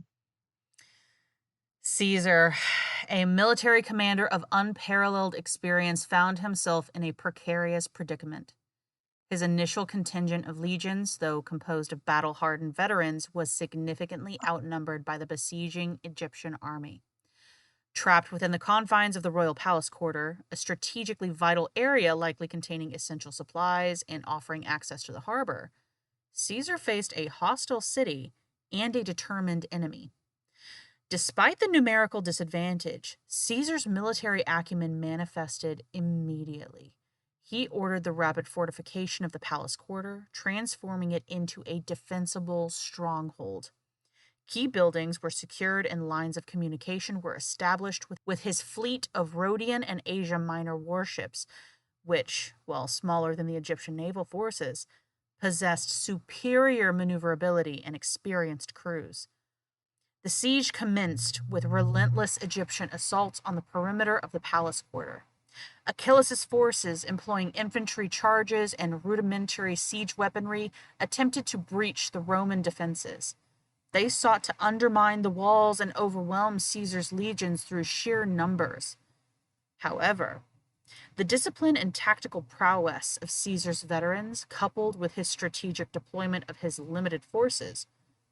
Caesar, a military commander of unparalleled experience, found himself in a precarious predicament. His initial contingent of legions, though composed of battle-hardened veterans, was significantly outnumbered by the besieging Egyptian army. Trapped within the confines of the royal palace quarter, a strategically vital area likely containing essential supplies and offering access to the harbor, Caesar faced a hostile city and a determined enemy. Despite the numerical disadvantage, Caesar's military acumen manifested immediately. He ordered the rapid fortification of the palace quarter, transforming it into a defensible stronghold. Key buildings were secured and lines of communication were established with his fleet of Rhodian and Asia Minor warships, which, while smaller than the Egyptian naval forces, possessed superior maneuverability and experienced crews. The siege commenced with relentless Egyptian assaults on the perimeter of the palace quarter. Achilles' forces, employing infantry charges and rudimentary siege weaponry, attempted to breach the Roman defenses. They sought to undermine the walls and overwhelm Caesar's legions through sheer numbers. However, the discipline and tactical prowess of Caesar's veterans, coupled with his strategic deployment of his limited forces,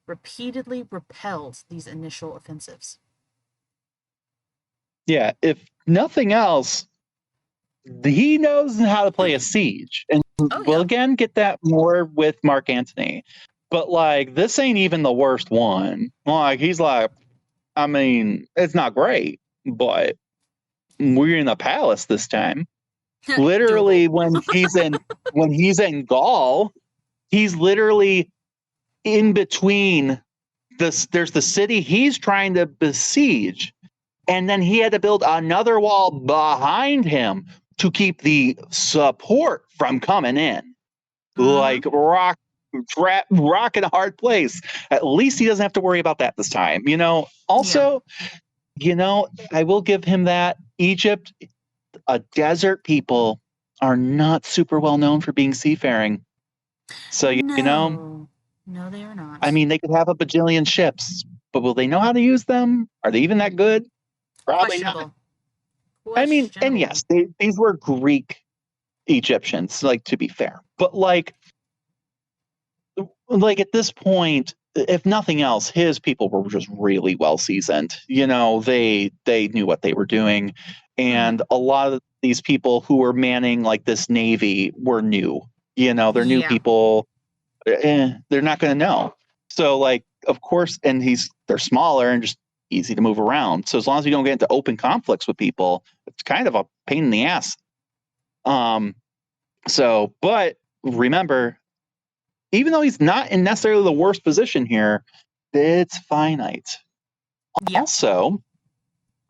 repeatedly repelled these initial offensives. Yeah, if nothing else, he knows how to play a siege. And we'll again get that more with Mark Antony. But this ain't even the worst one. He's it's not great, but we're in a palace this time. Literally, when he's in Gaul, he's literally in between there's the city he's trying to besiege, and then he had to build another wall behind him to keep the support from coming in. Rock in a hard place. At least he doesn't have to worry about that this time. Also, I will give him that. Egypt, a desert people, are not super well known for being seafaring. So, No, they are not. I mean, they could have a bajillion ships, but will they know how to use them? Are they even that good? Probably not. I mean, and yes, these were Greek Egyptians, to be fair. But at this point, if nothing else, his people were just really well seasoned. They knew what they were doing. And a lot of these people who were manning this navy were new. They're new people. They're not going to know. So of course, and they're smaller and just easy to move around. So as long as you don't get into open conflicts with people, it's kind of a pain in the ass. But remember, even though he's not in necessarily the worst position here, it's finite. Yeah. Also,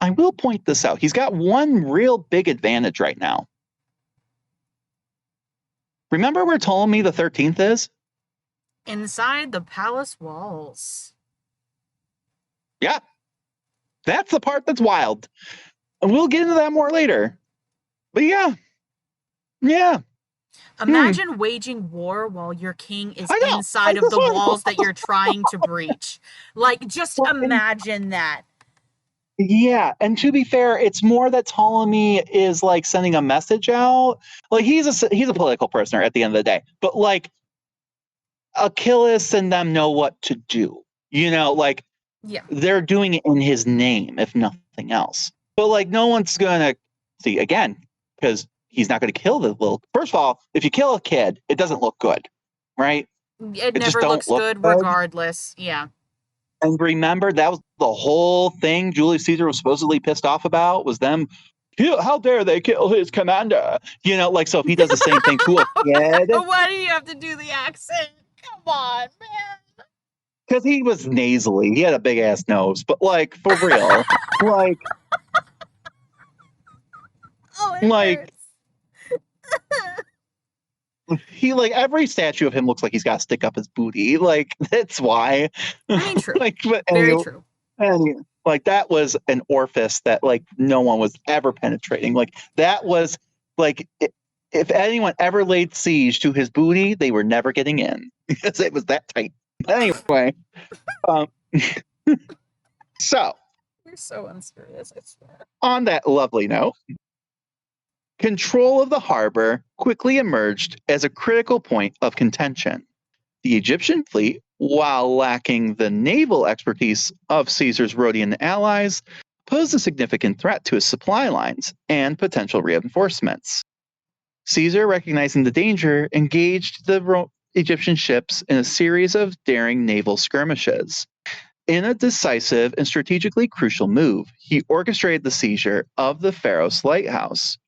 I will point this out. He's got one real big advantage right now. Remember where Ptolemy the 13th is? Inside the palace walls. Yeah. That's the part that's wild. And we'll get into that more later. But yeah. Yeah. Imagine waging war while your king is I know. inside of the walls that you're trying to breach. Like, just imagine that. Yeah, and to be fair, it's more that Ptolemy is like sending a message out. Like he's a political prisoner at the end of the day, but like Achilles and them know what to do. You know, like Yeah. they're doing it in his name, if nothing else. But like no one's gonna see again because he's not gonna kill the little. First of all, if you kill a kid, it doesn't look good, right? It just never don't looks look good good. regardless. Yeah. And remember, that was the whole thing Julius Caesar was supposedly pissed off about was them. How dare they kill his commander? You know, like, so if he does the same thing to a kid. Why do you have to do the accent? Come on, man. Because he was nasally. He had a big ass nose. But, like, for real. Like. Oh, it like. hurts. He, like, every statue of him looks like he's got to stick up his booty. Like, that's why. I mean, true. Like, but Very true. Like, that was an orifice that, like, no one was ever penetrating. Like, that was, like, if anyone ever laid siege to his booty, they were never getting in because it was that tight. Anyway, so. You're so unserious, I swear. On that lovely note, control of the harbor quickly emerged as a critical point of contention. The Egyptian fleet, while lacking the naval expertise of Caesar's Rhodian allies, posed a significant threat to his supply lines and potential reinforcements. Caesar, recognizing the danger, engaged the Egyptian ships in a series of daring naval skirmishes. In a decisive and strategically crucial move, he orchestrated the seizure of the Pharos lighthouse,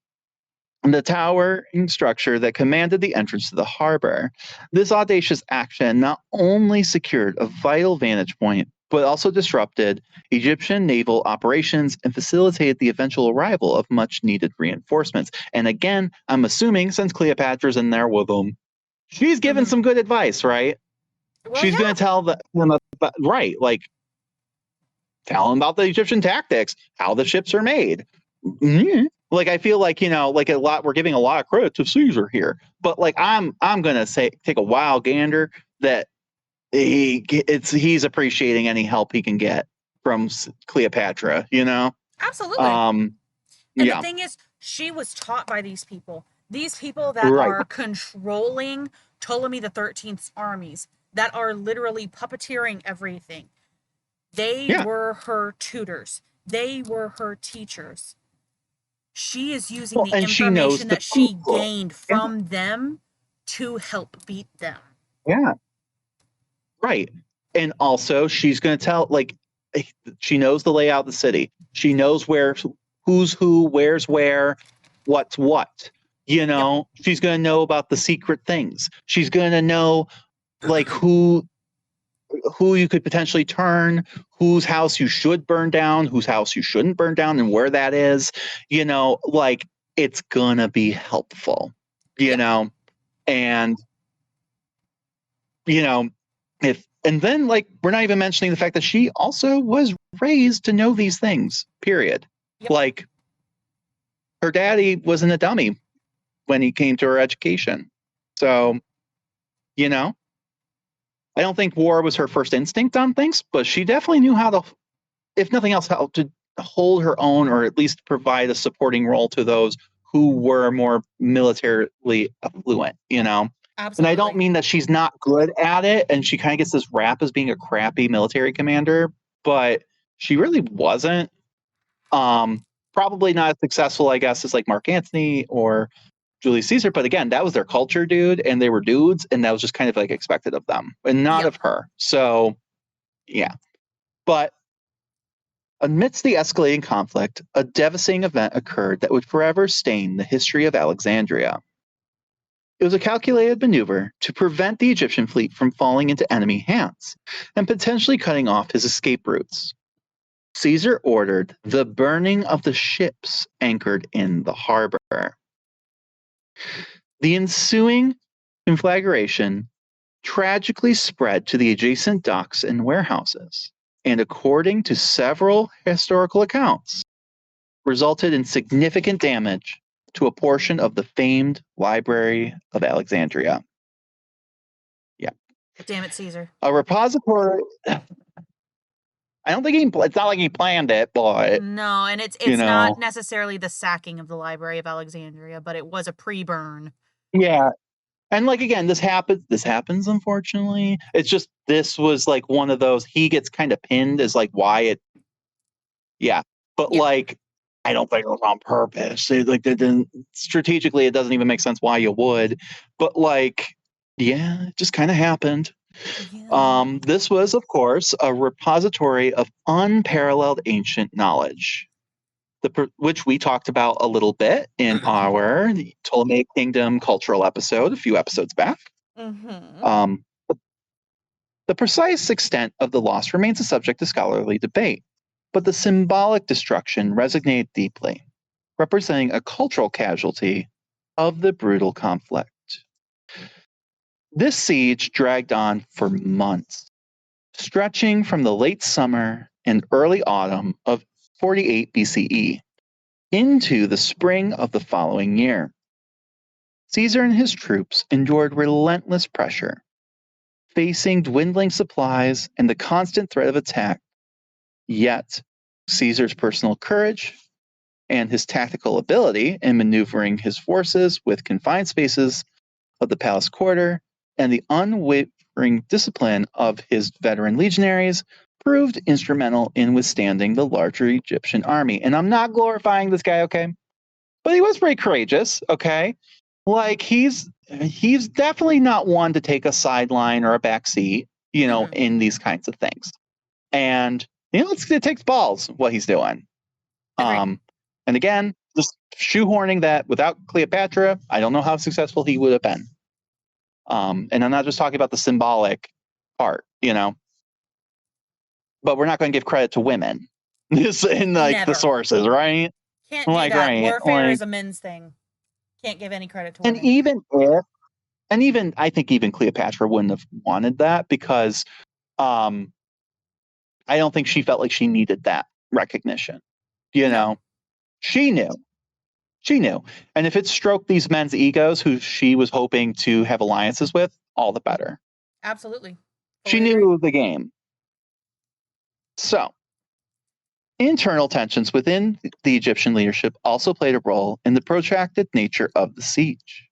the towering structure that commanded the entrance to the harbor. This audacious action not only secured a vital vantage point, but also disrupted Egyptian naval operations and facilitated the eventual arrival of much needed reinforcements. And again, I'm assuming since Cleopatra's in there with them, she's given some good advice, right? Well, She's going to tell them, right, like, tell them about the Egyptian tactics, how the ships are made. Like, I feel like, you know, like we're giving a lot of credit to Caesar here, but like, I'm going to say, take a wild gander that he's appreciating any help he can get from Cleopatra, you know? Absolutely. And the thing is, she was taught by these people that are controlling Ptolemy the 13th's armies, that are literally puppeteering everything. They were her tutors. They were her teachers. She is using the information that she gained from them to help beat them. Yeah. Right. And also, she's going to tell, like, she knows the layout of the city. She knows who's who, where's where, what's what. You know, she's going to know about the secret things. She's going to know, like, who you could potentially turn, whose house you should burn down, whose house you shouldn't burn down, and where that is. You know, like, it's going to be helpful, you know, and, you know, and then, like, we're not even mentioning the fact that she also was raised to know these things, period. Like, her daddy wasn't a dummy when he came to her education. So, you know, I don't think war was her first instinct on things, but she definitely knew how to, if nothing else, how to hold her own, or at least provide a supporting role to those who were more militarily affluent, you know? Absolutely. And I don't mean that she's not good at it and she kind of gets this rap as being a crappy military commander, but she really wasn't. Probably not as successful, I guess, as like Mark Antony or Julius Caesar. But again, that was their culture, dude, and they were dudes, and that was just kind of like expected of them and not of her. So, yeah. But amidst the escalating conflict, a devastating event occurred that would forever stain the history of Alexandria. It was a calculated maneuver to prevent the Egyptian fleet from falling into enemy hands and potentially cutting off his escape routes. Caesar ordered the burning of the ships anchored in the harbor. The ensuing conflagration tragically spread to the adjacent docks and warehouses, and according to several historical accounts, resulted in significant damage to a portion of the famed Library of Alexandria. Yeah. Damn it, Caesar. A repository. I don't think it's not like he planned it, but no, and it's not necessarily the sacking of the Library of Alexandria, but it was a pre-burn. Yeah. And like again, this happens unfortunately. It's just this was like one of those he gets kind of pinned as like why it. Yeah. But like I don't think it was on purpose. Strategically, it doesn't even make sense why you would. But like, yeah, it just kind of happened. Yeah. This was, of course, a repository of unparalleled ancient knowledge, which we talked about a little bit in our Ptolemaic Kingdom cultural episode a few episodes back. Mm-hmm. The precise extent of the loss remains a subject of scholarly debate, but the symbolic destruction resonated deeply, representing a cultural casualty of the brutal conflict. This siege dragged on for months, stretching from the late summer and early autumn of 48 BCE into the spring of the following year. Caesar and his troops endured relentless pressure, facing dwindling supplies and the constant threat of attack. Yet, Caesar's personal courage and his tactical ability in maneuvering his forces with confined spaces of the palace quarter and the unwavering discipline of his veteran legionaries proved instrumental in withstanding the larger Egyptian army. And I'm not glorifying this guy, okay? But he was pretty courageous, okay? Like he's definitely not one to take a sideline or a back seat, in these kinds of things. And it takes balls what he's doing. Agreed. And again, just shoehorning that without Cleopatra, I don't know how successful he would have been. And I'm not just talking about the symbolic part, but we're not going to give credit to women in Never. the sources, right? Can't do that. Right, Warfare is a men's thing. Can't give any credit to women. And even I think even Cleopatra wouldn't have wanted that because I don't think she felt like she needed that recognition. No. She knew. And if it stroked these men's egos who she was hoping to have alliances with, all the better. Absolutely. She knew the game. So, internal tensions within the Egyptian leadership also played a role in the protracted nature of the siege.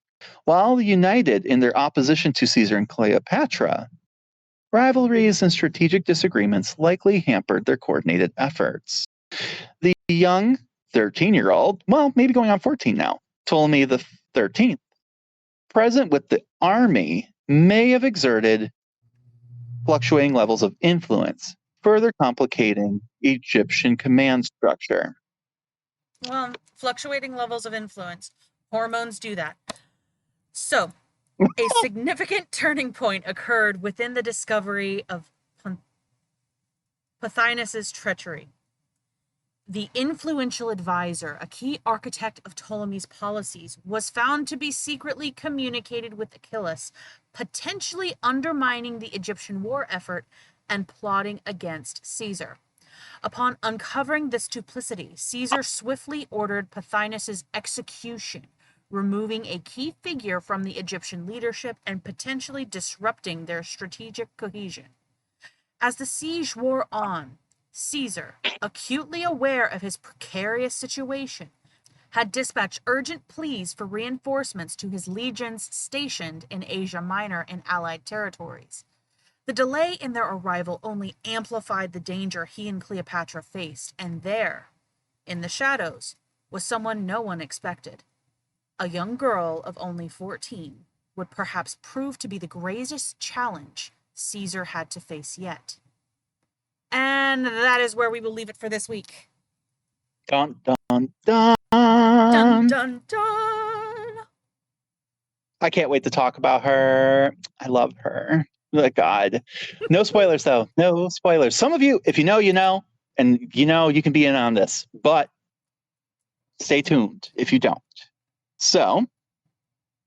While united in their opposition to Caesar and Cleopatra, rivalries and strategic disagreements likely hampered their coordinated efforts. The young 13-year-old, well, maybe going on 14 now, Ptolemy the 13th, present with the army, may have exerted fluctuating levels of influence, further complicating Egyptian command structure. Well, fluctuating levels of influence. Hormones do that. So, a significant turning point occurred within the discovery of Pothinus's treachery. The influential advisor, a key architect of Ptolemy's policies, was found to be secretly communicated with Achilles, potentially undermining the Egyptian war effort and plotting against Caesar. Upon uncovering this duplicity, Caesar swiftly ordered Pothinus's execution, removing a key figure from the Egyptian leadership and potentially disrupting their strategic cohesion. As the siege wore on, Caesar, acutely aware of his precarious situation, had dispatched urgent pleas for reinforcements to his legions stationed in Asia Minor and allied territories. The delay in their arrival only amplified the danger he and Cleopatra faced, and there, in the shadows, was someone no one expected. A young girl of only 14 would perhaps prove to be the greatest challenge Caesar had to face yet. And that is where we will leave it for this week. Dun, dun, dun. Dun, dun, dun. I can't wait to talk about her. I love her. God. No spoilers, though. No spoilers. Some of you, if you know, you know. And you can be in on this, but stay tuned if you don't. So,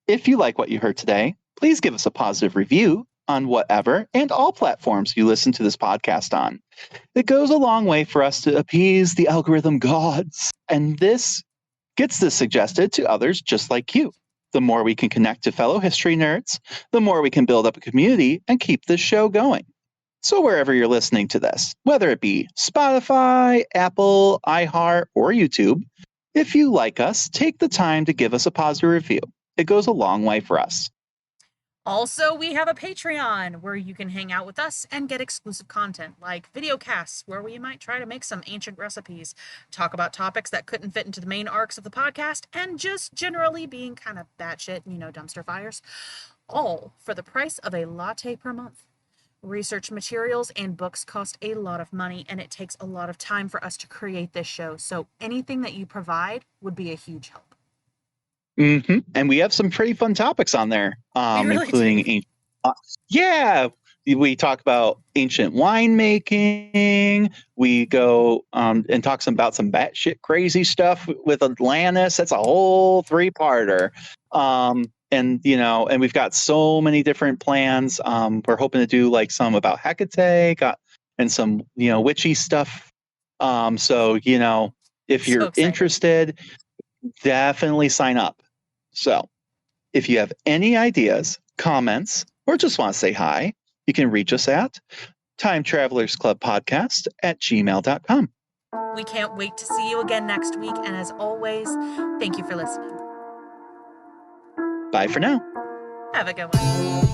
if you like what you heard today, please give us a positive review on whatever and all platforms you listen to this podcast on. It goes a long way for us to appease the algorithm gods, and this gets this suggested to others just like you. The more we can connect to fellow history nerds, the more we can build up a community and keep this show going. So wherever you're listening to this, whether it be Spotify, Apple, iHeart, or YouTube, if you like us, take the time to give us a positive review. It goes a long way for us. Also, we have a Patreon where you can hang out with us and get exclusive content like video casts where we might try to make some ancient recipes, talk about topics that couldn't fit into the main arcs of the podcast, and just generally being kind of batshit, dumpster fires. All for the price of a latte per month. Research materials and books cost a lot of money, and it takes a lot of time for us to create this show, so anything that you provide would be a huge help. Mm-hmm. And we have some pretty fun topics on there, We really including do. we talk about ancient winemaking. We go and talk about some batshit crazy stuff with Atlantis. That's a whole 3-parter. And we've got so many different plans. We're hoping to do like some about Hecate, and some witchy stuff. So if you're interested, definitely sign up. So if you have any ideas, comments, or just want to say hi, you can reach us at timetravelersclubpodcast@gmail.com. We can't wait to see you again next week. And as always, thank you for listening. Bye for now. Have a good one.